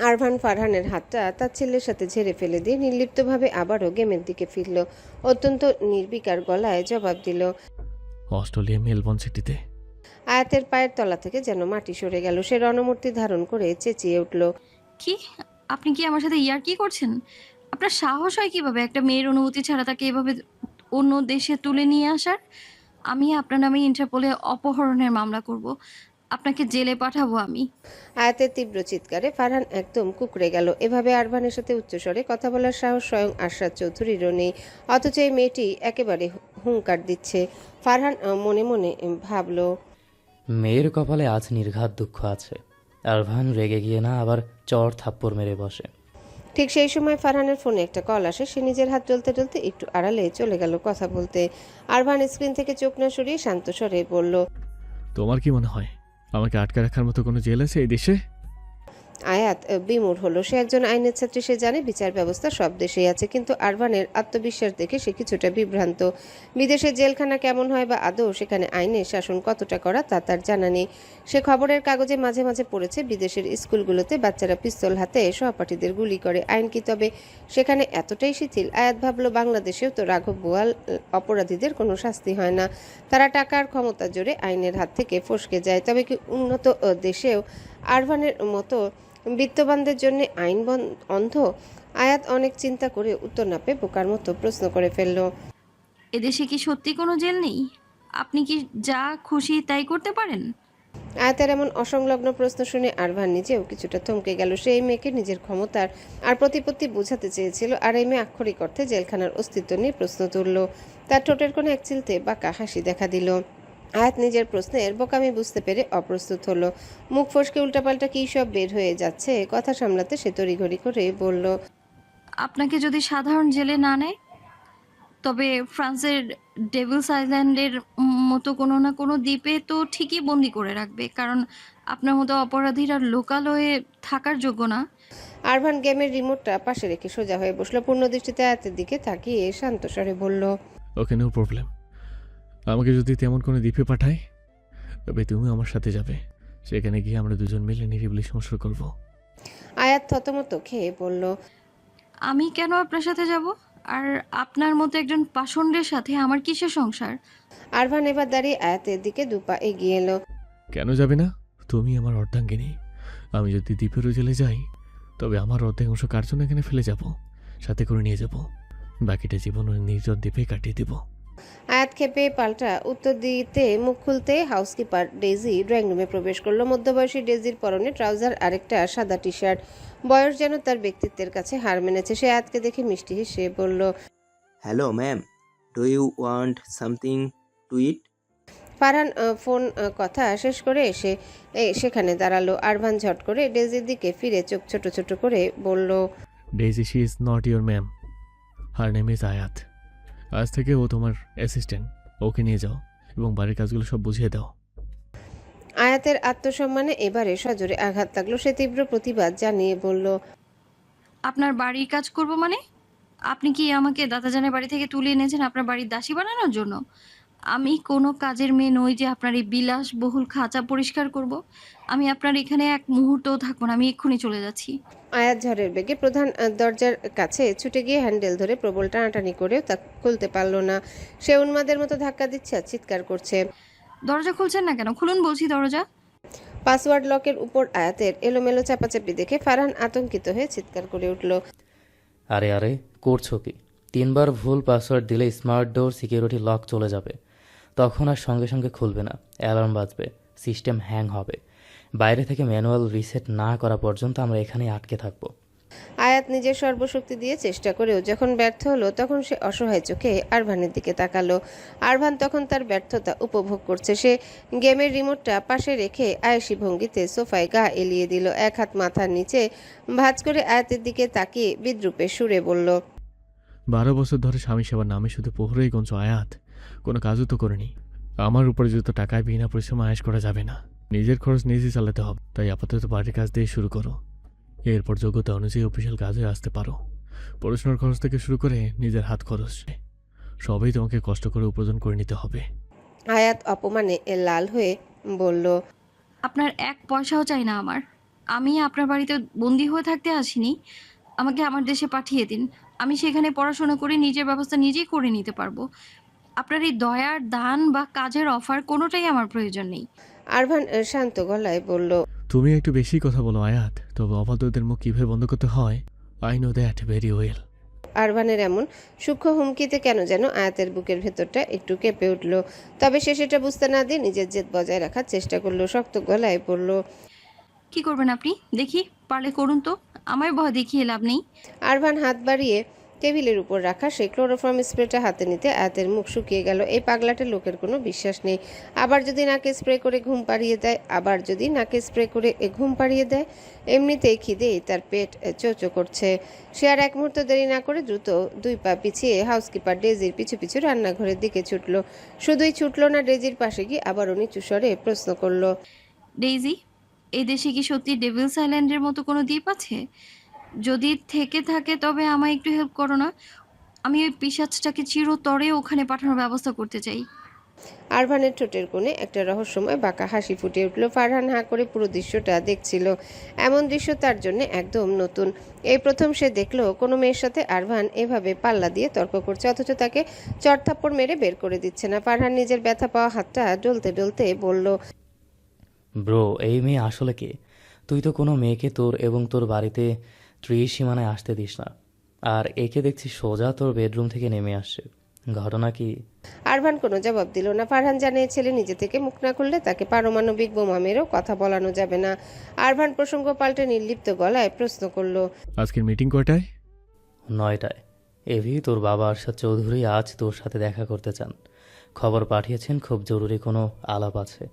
আরভান ফারহানের হাতটা তার ছেলের সাথে ঝেড়ে ফেলে দিয়ে নির্লিপ্তভাবে আবারও গেমের দিকে ফিরল। অত্যন্ত নির্বিকার গলায় জবাব দিল। অস্ট্রেলিয়া মেলবোর্ন সিটিতে। আয়াতের পায়ের তলা থেকে যেন মাটি সরে গেল। সে রণমূর্তি ধারণ করে চেঁচিয়ে উঠল, কি? আপনি কি আমার সাথে ইয়ার্কি করছেন? আপনার সাহস হয় কিভাবে একটা মেয়ের অনুমতি ছাড়া তাকে এভাবে অন্য দেশে তুলে নিয়ে আসার? আমি আপনার নামে ইন্টারপোলে অপহরণের মামলা করব। আপনাকে জেলে পাঠাবো আমি। আয়াতের তীব্র চিৎকারে ফারহান একদম কুঁকড়ে গেল। এভাবে আরভানের সাথে উচ্চস্বরে কথা বলার সাহস স্বয়ং আশরাত চৌধুরীরও নেই, অথচ এই মেয়েটি একেবারে হুঙ্কার দিচ্ছে। ফারহান মনে মনে ভাবল, মেয়ের কপালে আজ নির্ঘাত দুঃখ আছে। আরভান রেগে গিয়ে না আবার চর থাপ্পড় মেরে বসে। ঠিক সেই সময় ফারহানের ফোনে একটা কল আসে। সে নিজের হাত জ্বলতে জ্বলতে একটু আড়ালে চলে গেল কথা বলতে। আরভান স্ক্রিন থেকে চোখ না সরিয়ে শান্ত স্বরে বলল, তোমার কি মনে হয় আমাকে আটকে রাখার মতো কোনো জেল আছে এই দেশে? আয়াত বিমূঢ় হলো। সে একজন আইনের ছাত্রী, সে জানে বিচার ব্যবস্থা সব দেশেই আছে, কিন্তু আরভানের আত্মবিশ্বাস দেখে সে কিছুটা বিভ্রান্ত। বিদেশের জেলখানা কেমন হয় বা আদৌ সেখানে আইনের শাসন কতটা করা তা তার জানা নেই। সে খবরের কাগজে মাঝে মাঝে পড়েছে বিদেশের স্কুলগুলোতে বাচ্চারা পিস্তল হাতে সহপাঠীদের গুলি করে। আইন কি তবে সেখানে এতটাই শিথিল? আয়াত ভাবল, বাংলাদেশেও তো রাঘব বোয়াল অপরাধীদের কোনো শাস্তি হয় না। তারা টাকার ক্ষমতার জোরে আইনের হাত থেকে ফসকে যায়। তবে কি উন্নত দেশেও আরভানের মতো বিত্তবানদের জন্য আইন অন্ধ? আয়াত অনেক চিন্তা করে উত্তর না পেয়ে বোকার মতো প্রশ্ন করে ফেলল, এদেশে কি সত্যি কোনো জেল নেই? আপনি কি যা খুশি তাই করতে পারেন? আয়াতের এমন অসংলগ্ন প্রশ্ন শুনে আরভান নিজেও কিছুটা থমকে গেল। সে এই মেয়েকে নিজের ক্ষমতার আর প্রতিপত্তি বোঝাতে চেয়েছিল, আর এই মেয়ে আক্ষরিক অর্থে জেলখানার অস্তিত্ব নিয়ে প্রশ্ন তুলল। তার ঠোঁটের কোণে এক চিলতে বাঁকা হাসি দেখা দিল। আয়াত নিজের প্রশ্নের বোকামি বুঝতে পেরে অপ্রস্তুত হলো। মুখ ফসকে উল্টাপাল্টা কী সব বের হয়ে যাচ্ছে, কথা সামলাতে সে তড়িঘড়ি করে বলল, আপনাকে যদি সাধারণ জেলে না নেয়, তবে ফ্রান্সের ডেভিলস আইল্যান্ডের মতো কোনো না কোনো দ্বীপে তো ঠিকই বন্দি করে রাখবে, কারণ আপনার মতো অপরাধীরা লোকালয়ে থাকার যোগ্য না। আরভান গেমের রিমোটটা পাশে রেখে সোজা হয়ে বসলো। পূর্ণ দৃষ্টিতে আয়াতের দিকে তাকিয়ে শান্ত স্বরে বলল, ওকে, নো প্রবলেম। আমাকে যদি তেমন কোনো দ্বীপে পাঠায় তবে তুমি আমার সাথে যাবে। সেখানে গিয়ে আমরা দুজন মিলে নিরিবিলি সংসার করব। আয়াত থতমত খেয়ে বলল, আমি কেন আপনার সাথে যাব? আর আপনার মতো একজন পাষণ্ডের সাথে আমার কিসের সংসার? আরভান এবার দাঁড়িয়ে আয়াতের দিকে দুপা এগিয়ে এলো। কেন যাবে না? তুমি আমার অর্ধাঙ্গিনী। আমি যদি দ্বীপেরও জেলে যাই তবে আমার অর্ধেক অংশ কার জন্য এখানে ফেলে যাব, সাথে করে নিয়ে যাব। বাকিটা জীবন ওই নির্জন দ্বীপে কাটিয়ে দেব। আয়াত খেপে পাল্টা উত্তর দিতে মুখ খুলতে হাউসকিপার ডেজি ড্রয়িং রুমে প্রবেশ করলো। মধ্যবয়সী ডেজির পরনে ট্রাউজার, আরেকটা সাদা টি শার্ট। বয়স যেন তার ব্যক্তিত্বের কাছে হার মেনেছে। সে আয়াতকে দেখে মিষ্টি হেসে বলল, hello ma'am, do you want something to eat? Farhan phone কথা শেষ করে এসে সেখানে দাঁড়ালো। আরভান ঝট করে ডেজির দিকে ফিরে চোখ ছোট ছোট করে বলল, daisy, she is not your ma'am, her name is আয়াত। আজ থেকে ও তোমার অ্যাসিস্ট্যান্ট। ওকে নিয়ে যাও এবং বাড়ির কাজগুলো সব বুঝিয়ে দাও। আয়াতের আত্মসম্মানে এবারে সজোরে আঘাত লাগলো। সে তীব্র প্রতিবাদ জানিয়ে বলল, আপনার বাড়ির কাজ করব মানে? আপনি কি আমাকে দাদাজানের বাড়ি থেকে তুলে এনেছেন আপনার বাড়ির দাসী বানানোর জন্য? আমি কোনো কাজের মেয়ে নই যে আপনার এই বিলাসবহুল খাঁচা পরিষ্কার করব। আমি আপনার এখানে এক মুহূর্তও থাকবো না, আমি এক্ষুনি চলে যাচ্ছি। আয়াত ঝড়ের বেগে প্রধান দরজার কাছে ছুটে গিয়ে হ্যান্ডেল ধরে প্রবল টানাটানি করেও তা খুলতে পারল না। সে উন্মাদের মতো ধাক্কা দিচ্ছে আর চিৎকার করছে। দরজা খুলছেন না কেন? খুলুন বলছি দরজা। পাসওয়ার্ড লকের উপর আয়াতের এলোমেলো চাপাচাপি দেখে ফারহান আতঙ্কিত হয়ে চিৎকার করে উঠল, আরে আরে, করছো কি? 3বার ভুল পাসওয়ার্ড দিলে স্মার্ট ডোর সিকিউরিটি লক চলে যাবে। তখন আর সঙ্গে সঙ্গে খুলবে না, অ্যালার্ম বাজবে, সিস্টেম হ্যাং হবে। বাইরে থেকে ম্যানুয়াল রিসেট না করা পর্যন্ত আমরা এখানেই আটকে থাকবো। আয়াত নিজের সর্বশক্তি দিয়ে চেষ্টা করেও যখন ব্যর্থ হলো তখন সে অসহায় চোখে আরভানের দিকে তাকালো। আরভান তখন তার ব্যর্থতা উপভোগ করছে। সে গেমের রিমোটটা পাশে রেখে আয়েশি ভঙ্গিতে সোফায় গা এলিয়ে দিল। এক হাত মাথার নিচে ভাঁজ করে আয়াতের দিকে তাকিয়ে বিদ্রূপে সুরে বলল, 12 বছর ধরে স্বামী সেবার নামে শুধু পোহরেই গঞ্জ আয়াত, কোনো কাজও তো করেনি। আমার উপরে যত টাকায় বিনা পরিশ্রমে আয়েশ করা যাবে না, নিজের খরচ নিজেই চালাতে হবে। তাই আপাতত বাড়ির কাজ দিয়ে শুরু করো, এরপর যোগ্যতা অনুযায়ী অফিসিয়াল কাজে আসতে পারো। পড়াশোনার খরচ থেকে শুরু করে নিজের হাত খরচ সবই তোমাকে কষ্ট করে উপার্জন করে নিতে হবে। আয়াত অপমানে লাল হয়ে বলল, আপনার এক পয়সাও চাই না আমার। আমি আপনার বাড়িতে বন্দি হয়ে থাকতে আসিনি। আমাকে আমার দেশে পাঠিয়ে দিন। আমি সেখানে পড়াশোনা করে নিজের ব্যবস্থা নিজেই করে নিতে পারবো। আপনার এই দয়ার দান বা কাজের অফার কোনোটাই আমার প্রয়োজন নেই। আরভান শান্ত গলায় বলল, তুমি একটু বেশি কথা বলো আয়াত, তবে অবাধ্যদের মুখ কীভাবে বন্ধ করতে হয় I know that very well. আরভানের এমন সূক্ষ্ম হুমকিতে কেন যেন আয়াতের বুকের ভেতরটা একটু কেঁপে উঠল। তবে সে সেটা বুঝতে না দিয়ে নিজের জেদ বজায় রাখার চেষ্টা করলো। শক্ত গলায় বলল, কি করবেন আপনি? দেখি, পারলে করুন তো। আমায় ভয় দেখিয়ে লাভ নেই। আরভান হাত বাড়িয়ে টেবিলের উপর রাখা সেই ক্লোরোফর্ম স্প্রেটা হাতে নিতে আয়াতের মুখ শুকিয়ে গেল। এই পাগলাটে লোকের কোনো বিশ্বাস নেই। আবার যদি নাকে স্প্রে করে ঘুম পাড়িয়ে দেয়, আবার যদি নাকে স্প্রে করে ঘুম পাড়িয়ে দেয়। এমনিতেই খিদেই তার পেট চোচো করছে। সে আর এক মুহূর্ত দেরি না করে দ্রুত 2 পা পিছিয়ে হাউসকিপার ডেজির পিছু পিছু রান্নাঘরের দিকে ছুটল। শুধুই ছুটল না, ডেজির পাশে গিয়ে আবারও নিচু স্বরে প্রশ্ন করলো, ডেইজি, এই দেশে কি সত্যি ডেভিলস আইল্যান্ডের মতো কোনো দ্বীপ আছে? যদি থেকে থাকে তবে আমায় একটু হেল্প করো না। আমি ওই পিশাচটাকে চিরতরে ওখানে পাঠানোর ব্যবস্থা করতে চাই। আরভানের ঠোঁটের কোণে একটা রহস্যময় বাঁকা হাসি ফুটে উঠল। ফারহান হাঁ করে পুরো দৃশ্যটা দেখছিল। এমন দৃশ্য তার জন্য একদম নতুন। এই প্রথম সে দেখলো কোনো মেয়ের সাথে আরভান এভাবে পাল্লা দিয়ে তর্ক করছে, অথচ তাকে চড়থাপ্পড় মেরে বের করে দিচ্ছে না। ফারহান নিজের ব্যথা পাওয়া হাতটা ডলতে ডলতে বলল, ব্রো, এই মেয়ে আসলে কে? তুই তো কোনো মেয়েকে তোর এবং তোর বাড়িতে ত্রিসীমানায় আসতে দিস না, আর একে দেখছি সোজা তোর বেডরুম থেকে নেমে আসছে। ঘটনা কি? আরভান কোনো জবাব দিল না। ফারহান জানে ছেলে নিজে থেকে মুখ না খুললে তাকে পারমাণবিক বোমা মেরেও কথা বলানো যাবে না। আরভান প্রসঙ্গ পাল্টে নির্লিপ্ত গলায় প্রশ্ন করল, আজকের মিটিং কয়টায়? 9টায়। এভি, তোর বাবা আরশাদ চৌধুরী আজ তোর সাথে দেখা করতে চান। খবর পাঠিয়েছেন, খুব জরুরি কোনো আলাপ আছে।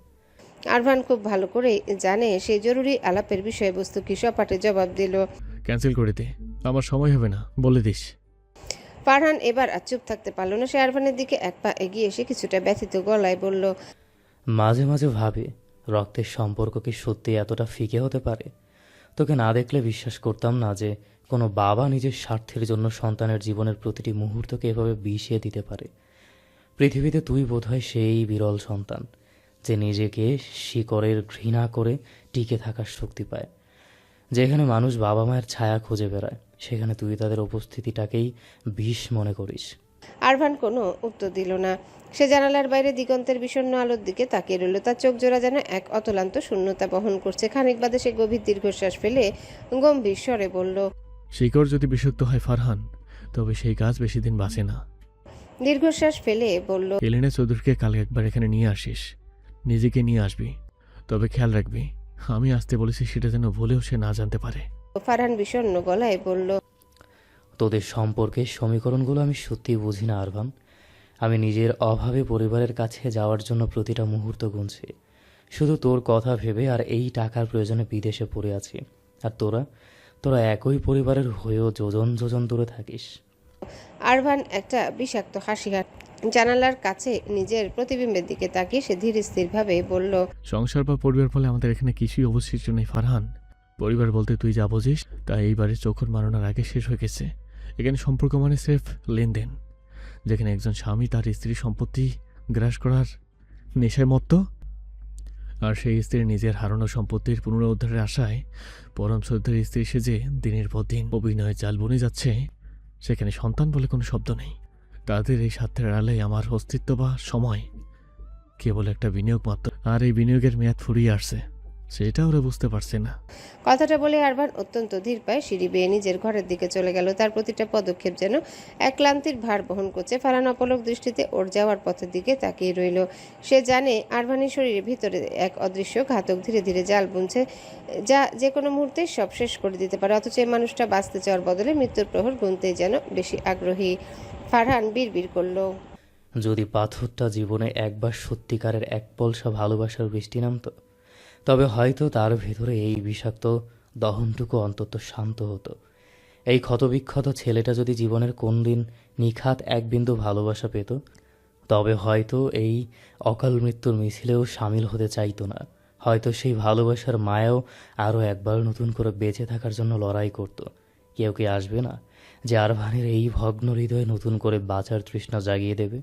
আরভান খুব ভালো করে জানে সেই জরুরি আলাপের বিষয়বস্তু কি। সপাটে জবাব দিল, ক্যান্সেল করে দে, আমার সময় হবে না, বলে দিস। ফারহান এবার আর চুপ থাকতে পারল না। সে আরভানের দিকে এক পা এগিয়ে এসে কিছুটা ব্যথিত গলায় বলল, মাঝে মাঝে ভাবি, রক্তের সম্পর্ক কি সত্যি এতটা ফিকে হতে পারে? তোকে না দেখলে বিশ্বাস করতাম না যে কোনো বাবা নিজের স্বার্থের জন্য সন্তানের জীবনের প্রতিটি মুহূর্তকে এভাবে বিষিয়ে দিতে পারে। পৃথিবীতে তুই বোধহয় সেই বিরল সন্তান যে নিজেকে শিকড়ের ঘৃণা করে টিকে থাকার শক্তি পায়। যেখানে মানুষ বাবা মায়ের ছায়া খুঁজে বেড়ায়, সেখানে তুই তাদের উপস্থিতিটাকেই বিষ মনে করিস। আরভান কোনো উত্তর দিল না। সে জানালার বাইরে দিগন্তের বিষণ্ণ আলোর দিকে তাকিয়ে রইল। তার চোখ জোড়া যেন এক অতলান্ত শূন্যতা বহন করছে। খানিক বাদে সে গভীর দীর্ঘশ্বাস ফেলে গম্ভীর স্বরে বলল, শিকড় যদি বিষাক্ত হয় ফারহান, তবে সেই গাছ বেশি দিন বাঁচে না। দীর্ঘশ্বাস ফেলে বলল, এলেনা চৌধুরীকে কাল একবার এখানে নিয়ে আসিস, নিজেকে নিয়ে আসবি, তবে খেয়াল রাখবি আমি আসতে বলেছি সেটা যেন ভুলেও সে না জানতে পারে। ফারহান বিষণ্ণ গলায় বলল, তোদের সম্পর্কের সমীকরণগুলো আমি সত্যিই বুঝি না আরভান। আমি নিজের অভাবে পরিবারের কাছে যাওয়ার জন্য প্রতিটা মুহূর্ত গুনছি, শুধু তোর কথা ভেবে, আর এই টাকার প্রয়োজনে বিদেশে পড়ে আছি। আর তোরা একই পরিবারের হয়েও যোজন যোজন দূরে থাকিস। আরভান একটা বিষাক্ত হাসি জানালার কাছে নিজের প্রতিবিম্বের দিকে তাকিয়ে সে ধীর স্থিরভাবে বলল, সংসার বা পরিবার বলে আমাদের এখানে কিছুই অবশিষ্ট নেই ফারহান। পরিবার বলতে তুই যা বুঝিস তা এইবারে চোখর মারানোর আগে শেষ হয়ে গেছে। এখানে সম্পর্ক মানে স্রেফ লেনদেন, যেখানে একজন স্বামী তার স্ত্রীর সম্পত্তি গ্রাস করার নেশায় মত্ত, আর সেই স্ত্রী নিজের হারানো সম্পত্তির পুনরুদ্ধারের আশায় পরম শ্রদ্ধের স্ত্রী সেজে দিনের পর দিন অভিনয়ে চাল বনে যাচ্ছে। সেখানে সন্তান বলে কোনো শব্দ নেই। তাদের এই স্বার্থের আড়ালে আমার অস্তিত্ব বা সময় কেবল একটা বিনিয়োগ মাত্র, আর এই বিনিয়োগের মেয়াদ ফুরিয়ে আসছে। সেটা ওরা বুঝতে পারছে না। কথাটা বলে আরভান অত্যন্ত ধীর পায়ে সিঁড়ি বেয়ে নিজের ঘরের দিকে চলে গেল। তার প্রতিটা পদক্ষেপ যেন এক ক্লান্তির ভার বহন করছে। ফারহান অপলক দৃষ্টিতে ওর যাওয়ার পথের দিকে তাকিয়ে রইল। সে জানে আরভানের শরীরের ভিতরে এক অদৃশ্য ঘাতক ধীরে ধীরে জাল বুনছে, যা যে কোনো মুহূর্তে সব শেষ করে দিতে পারে। অথচ এই মানুষটা বাঁচতে চাওয়ার বদলে মৃত্যুর প্রহর গুনতেই যেন বেশি আগ্রহী। ফারহান বিড়বিড় করল, যদি পাথরটা জীবনে একবার সত্যিকারের এক পলসা ভালোবাসার বৃষ্টি নামতো, তবে হয়তো তার ভেতরে এই বিষাক্ত দহনটুকু অন্তত শান্ত হতো। এই ক্ষতবিক্ষত ছেলেটা যদি জীবনের কোন দিন নিখাত এক বিন্দু ভালোবাসা পেত, তবে হয়তো এই অকাল মৃত্যুর মিছিলেও সামিল হতে চাইতো না। হয়তো সেই ভালোবাসার মায়াও আরও একবার নতুন করে বেঁচে থাকার জন্য লড়াই করত। কেউ কি আসবে না যে আরভানের এই ভগ্ন হৃদয়ে নতুন করে বাঁচার তৃষ্ণা জাগিয়ে দেবে?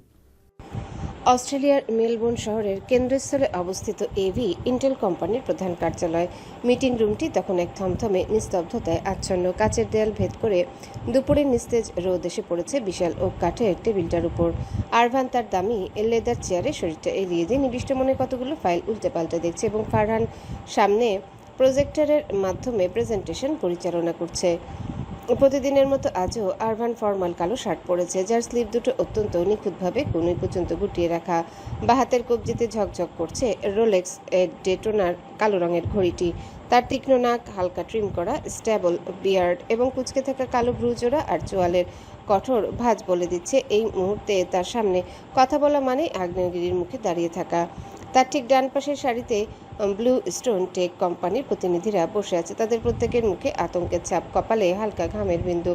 অস্ট্রেলিয়ার মেলবোর্ন শহরের কেন্দ্রস্থলে অবস্থিত এভি ইন্টেল কোম্পানির প্রধান কার্যালয়। মিটিং রুমটি তখন এক থমথমে নিস্তব্ধতায় আচ্ছন্ন। কাচের দেয়াল ভেদ করে দুপুরে নিস্তেজ রোদ এসে পড়েছে বিশাল ওক কাঠের টেবিলটার উপর। আরভান তার দামি লেদার চেয়ারে শরীরটা এড়িয়ে দিয়ে নিবিষ্ট মনে কতগুলো ফাইল উল্টে পাল্টে দেখছে এবং ফারহান সামনে প্রজেক্টরের মাধ্যমে প্রেজেন্টেশন পরিচালনা করছে। প্রতিদিনের মতো আজও আরভান ফর্মাল কালো শার্ট পরেছে, যার স্লিভ দুটো অত্যন্ত নিখুঁতভাবে কনুই পর্যন্ত গুটিয়ে রাখা। বাহাতের কবজিতে ঝকঝক করছে রোলেক্স ডেটোনার কালো রঙের ঘড়িটি। তার তীক্ষ্ণ নাক, হালকা ট্রিম করা স্ট্যাবল বিয়ার্ড এবং কুঁচকে থাকা কালো ভ্রুজোড়া আর চোয়ালের কঠোর ভাঁজ বলে দিচ্ছে এই মুহূর্তে তার সামনে কথা বলা মানে আগ্নেয়গিরির মুখে দাঁড়িয়ে থাকা। তার ঠিক ডান পাশের সারিতে ব্লু স্টোন টেক কোম্পানির প্রতিনিধিরা বসে আছে। তাদের প্রত্যেকের মুখে আতঙ্কের ছাপ, কপালে হালকা ঘামের বিন্দু।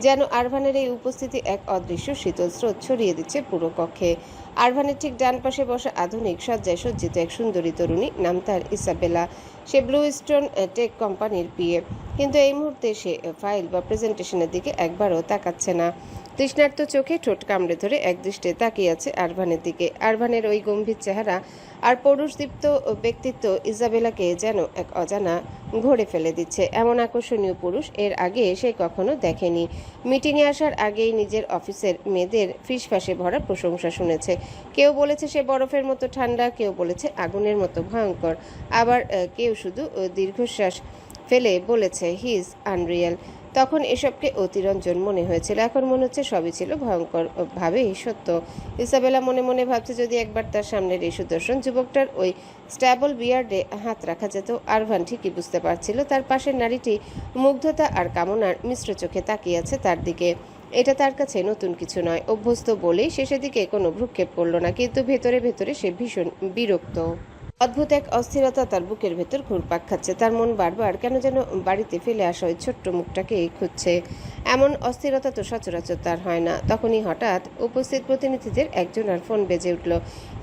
যেন আরভানের এই উপস্থিতি এক অদৃশ্য শীতল স্রোত ছড়িয়ে দিচ্ছে পুরো কক্ষে। আরভানের ঠিক ডান পাশে বসা আধুনিক সজ্জায় সজ্জিত এক সুন্দরী তরুণী, নাম তার ইসাবেলা। সে ব্লু স্টোন টেক কোম্পানির পিএ, কিন্তু এই মুহূর্তে সে ফাইল বা প্রেজেন্টেশনের দিকে একবারও তাকাচ্ছে না। তৃষ্ণার্ত চোখে ঠোঁট কামড়ে ধরে একদৃষ্টে তাকিয়ে আছে আরভানের দিকে। আরভানের ওই গম্ভীর চেহারা আর পৌরুষদীপ্ত ব্যক্তিত্ব ইজাবেলাকে যেন এক অজানা ঘোরে ফেলে দিচ্ছে। এমন আকর্ষণীয় পুরুষ এর আগে সে কখনো দেখেনি। মিটিংয়ে আসার আগেই নিজের অফিসের মেয়েদের ফিসফাসে ভরা প্রশংসা শুনেছে। কেউ বলেছে সে বরফের মতো ঠান্ডা, কেউ বলেছে আগুনের মতো ভয়ঙ্কর, আবার কেউ শুধু দীর্ঘশ্বাস ফেলে বলেছে হি ইজ আনরিয়াল। তখন এসবকে অতিরঞ্জন মনে হয়েছিল, এখন মনে হচ্ছে সবই ছিল ভয়ঙ্কর ভাবেই সত্য। ইসাবেলা মনে মনে ভাবছে যদি একবার তার সামনের এই সুদর্শন যুবকটার ওই স্ট্যাবল বিয়ার্ডে হাত রাখা যেত। আরভান ঠিকই বুঝতে পারছিল তার পাশের নারীটি মুগ্ধতা আর কামনার মিশ্র চোখে তাকিয়ে আছে তার দিকে। এটা তার কাছে নতুন কিছু নয়, অভ্যস্ত বলেই সে সেদিকে কোনো ভ্রুক্ষেপ করল না, কিন্তু ভেতরে ভেতরে সে ভীষণ বিরক্ত। অদ্ভুত এক অস্থিরতা তার বুকের ভেতর ঘুরপাক খাচ্ছে। তার মন বারবার কেন যেন বাড়িতে ফেলে আসা ওই ছোট্ট মুখটাকে খুঁজছে। এমন অস্থিরতা তো সচরাচর তার হয় না। তখনই হঠাৎ উপস্থিত প্রতিনিধিদের একজনের ফোন বেজে উঠল।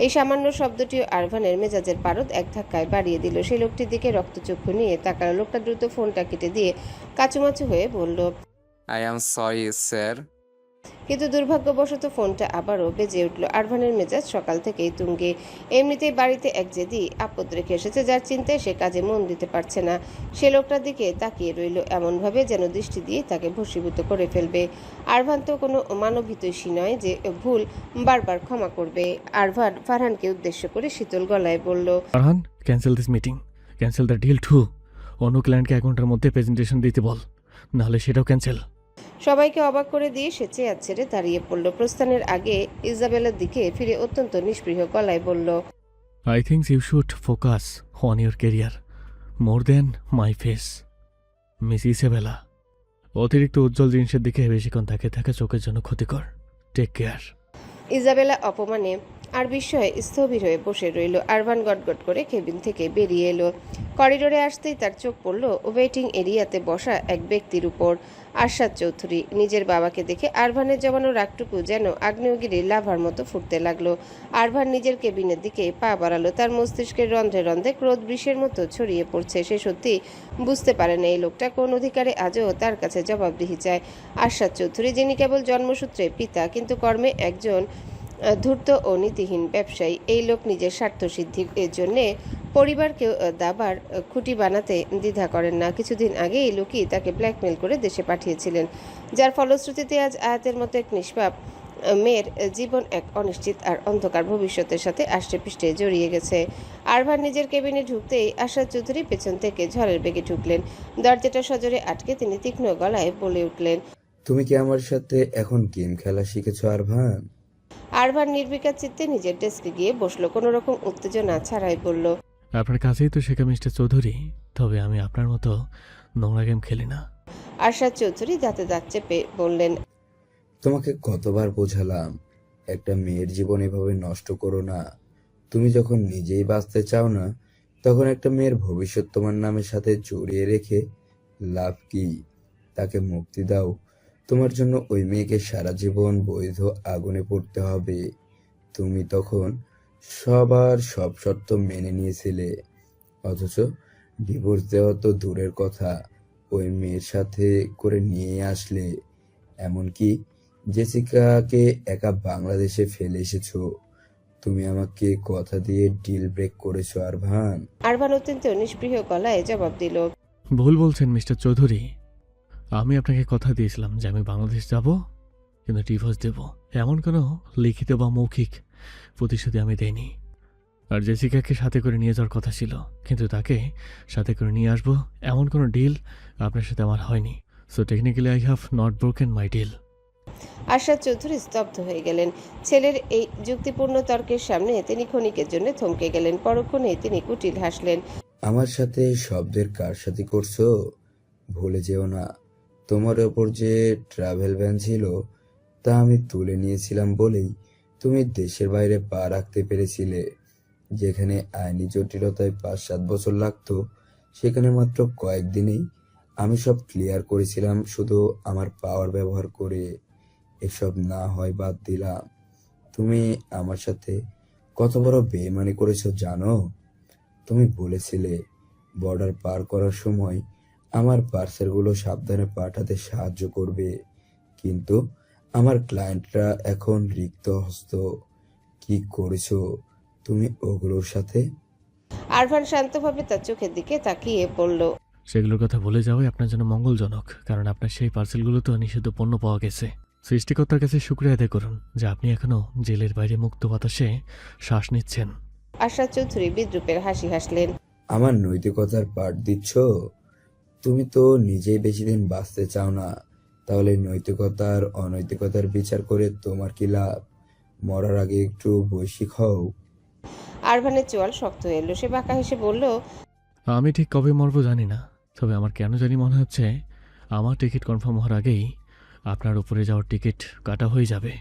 এই সামান্য শব্দটিও আরভানের মেজাজের পারদ এক ধাক্কায় বাড়িয়ে দিল। সেই লোকটির দিকে রক্তচক্ষু নিয়ে তাকালো। লোকটা দ্রুত ফোনটা কেটে দিয়ে কাচুমাচু হয়ে বলল, আই অ্যাম সরি স্যার। কিন্তু দুর্ভাগ্যবশত ফোনটা আবারও বেজে উঠল। আরভানের মেজাজ সকাল থেকেই তুঙ্গে। এমনিতেই বাড়িতে এক জেদি আপদ রেখে এসেছে, যার চিন্তায় সে কাজে মন দিতে পারছে না। সে লোকটার দিকে তাকিয়ে রইল এমনভাবে যেন দৃষ্টি দিয়ে তাকে ভস্মীভূত করে ফেলবে। আরভান তো কোনো মানবহিতৈষী নয় যে ভুল বারবার ক্ষমা করবে। আরভান ফারহানকে উদ্দেশ্য করে শীতল গলায় বলল, Farhan, cancel this meeting, cancel the deal too. অন্য ক্লায়েন্টকে 1 ঘন্টার মধ্যে প্রেজেন্টেশন দিতে বল, নাহলে সেটাও ক্যান্সেল। সবাইকে অবাক করে দিয়ে সে চেয়ার ছেড়ে দাঁড়িয়ে পড়ল। প্রস্থানের আগে ইজাবেলার দিকে ফিরে অত্যন্ত নিষ্পৃহ গলায় বলল, I think you should focus on your career more than my face. Miss Isabella, অতিরিক্ত উজ্জ্বল জিনিসের দিকে বেশিক্ষণ তাকিয়ে থাকা চোখের জন্য ক্ষতিকর। Take care. ইজাবেলা অপমানে আর বিস্ময়ে স্থবির হয়ে বসে রইল। আরভান গটগট করে কেবিন থেকে বেরিয়ে এলো। করিডোরে আসতেই তার চোখ পড়ল ওয়েটিং এরিয়াতে বসা এক ব্যক্তির উপর, আরশাদ চৌধুরী। নিজের বাবাকে দেখে আরভানের জমানো রাগটুকু যেন আগ্নেয়গিরির লাভার মতো ফুটতে লাগলো। আরভান নিজের কেবিনের দিকে পা বাড়ালো। তার মস্তিষ্কের রন্ধ্রে রন্ধ্রে ক্রোধ বিষের মতো ছড়িয়ে পড়ছে। সে সত্যি বুঝতে পারে না এই লোকটা কোন অধিকারে আজও তার কাছে জবাবদিহি চায়। আরশাদ চৌধুরী, যিনি কেবল জন্মসূত্রে পিতা কিন্তু কর্মে একজন ধূর্ত ও নীতিহীন ব্যবসায়ী। এই লোক নিজের স্বার্থসিদ্ধির জন্যে পরিবারকেও দাবার খুঁটি বানাতে দ্বিধা করেন না। কিছুদিন আগে এই লোকই তাকে ব্ল্যাকমেল করে দেশে পাঠিয়েছিলেন, যার ফলশ্রুতিতে আজ আয়াতের মতো এক নিষ্পাপ মেয়ের জীবন এক অনিশ্চিত আর অন্ধকার ভবিষ্যতের সাথে আষ্টেপৃষ্টে জড়িয়ে গেছে। আরভান নিজের কেবিনে ঢুকতেই আশরাত চৌধুরী পেছন থেকে ঝড়ের বেগে ঢুকলেন। দরজাটা সজোরে আটকে তিনি তীক্ষ্ণ গলায় বলে উঠলেন, তুমি কি আমার সাথে এখন গেম খেলা শিখেছো আরভান? আরভান নির্বিকার চিত্তে নিজের ডেস্কে গিয়ে বসলো, কোনো রকম উত্তেজনা ছাড়াই বলল, আপনার কাছেই তো শেখা মিস্টার চৌধুরী, তবে আমি আপনার মতো নোংরা গেম খেলি না। আশরাত চৌধুরী দাঁতে দাঁত চেপে বললেন, তোমাকে কতবার বোঝালাম একটা মেয়ের জীবন এভাবে নষ্ট করো না। তুমি যখন নিজেই বাঁচতে চাও না, তখন একটা মেয়ের ভবিষ্যৎ তোমার নামের সাথে জড়িয়ে রেখে লাভ কি? তাকে মুক্তি দাও। তোমার জন্য ওই মেয়েকে সারা জীবন বৈধ আগুনে পড়তে হবে। তুমি তখন সবার সব শর্ত মেনে নিয়েছিলে, অথচ ডিভোর্স দেওয়া তো দূরের কথা, ওই মেয়ের সাথে করে নিয়ে আসলে। এমনকি জেসিকাকে একা বাংলাদেশে ফেলে এসেছো। তুমি আমাকে কথা দিয়ে ডিল ব্রেক করেছো আরভান। আরভান অত্যন্ত নিষ্পৃহ গলায় জবাব দিল, ভুল বলছেন মিস্টার চৌধুরী। আমি আপনাকে কথা দিয়েছিলাম যে আমি বাংলাদেশ যাব, কিন্তু ডিভোর্স দেব, এমন কোনো লিখিত বা মৌখিক প্রতিশ্রুতি আমি দেইনি। আর জেসিকাকে সাথে করে নিয়ে যাওয়ার কথা ছিল, কিন্তু তাকে সাথে করে নিয়ে আসবো এমন কোনো ডিল আপনার সাথে আমার হয়নি। So technically I have not broken my deal. Ashrat Chowdhury স্তব্ধ হয়ে গেলেন। ছেলের এই যুক্তিপূর্ণ তর্কের সামনে তিনি ক্ষণিকের জন্য থমকে গেলেন। পরক্ষণে তিনি কুটিল হাসলেন। আমার সাথে শব্দের কার সাথে করছো? ভুলে যেও না, তোমার ওপর যে ট্রাভেল ব্যান ছিল তা আমি তুলে নিয়েছিলাম বলেই তুমি দেশের বাইরে পা রাখতে পেরেছিলে। যেখানে আইনি জটিলতায় 5-7 বছর লাগতো, সেখানে মাত্র কয়েকদিনেই আমি সব ক্লিয়ার করেছিলাম, শুধু আমার পাওয়ার ব্যবহার করে। এসব না হয় বাদ দিলাম। তুমি আমার সাথে কত বড় বেইমানি করেছো জানো? তুমি বলেছিলে বর্ডার পার করার সময় আমার পার্সেলগুলো সাবধানে পাঠাতে সাহায্য করবে, কিন্তু আমার ক্লায়েন্টরা এখন রিক্ত হস্ত। কি করেছো তুমি ওগুলোর সাথে? আরভান শান্তভাবে তার চোখের দিকে তাকিয়ে বলল, সেগুলোর কথা ভুলে যাওয়াই আপনার জন্য মঙ্গলজনক, কারণ আপনার সেই পার্সেলগুলো তো নিষিদ্ধ পণ্য পাওয়া গেছে। সৃষ্টিকর্তার কাছে শুকরিয়া আদায় করুন যে আপনি এখনো জেলের বাইরে মুক্ত বাতাসে শ্বাস নিচ্ছেন। আশরাত চৌধুরী বিদ্রুপের হাসি হাসলেন। আমার নৈতিকতার পাঠ দিচ্ছ? তুমি তো নিজেই বেশি দিন বাঁচতে চাও না, তাহলে নৈতিকতার অনৈতিকতার বিচার করে তোমার কি লাভ? মরার আগে একটু বৈশিক হও। আরভানের চোয়াল শক্ত হয়ে এলো। সে বাঁকা হেসে বলল, আমি ঠিক কবে মরবো জানি না, তবে আমার কেন জানি মনে হচ্ছে আমার টিকিট কনফার্ম হওয়ার আগেই আপনার উপরে যাওয়ার টিকিট কাটা হয়ে যাবে।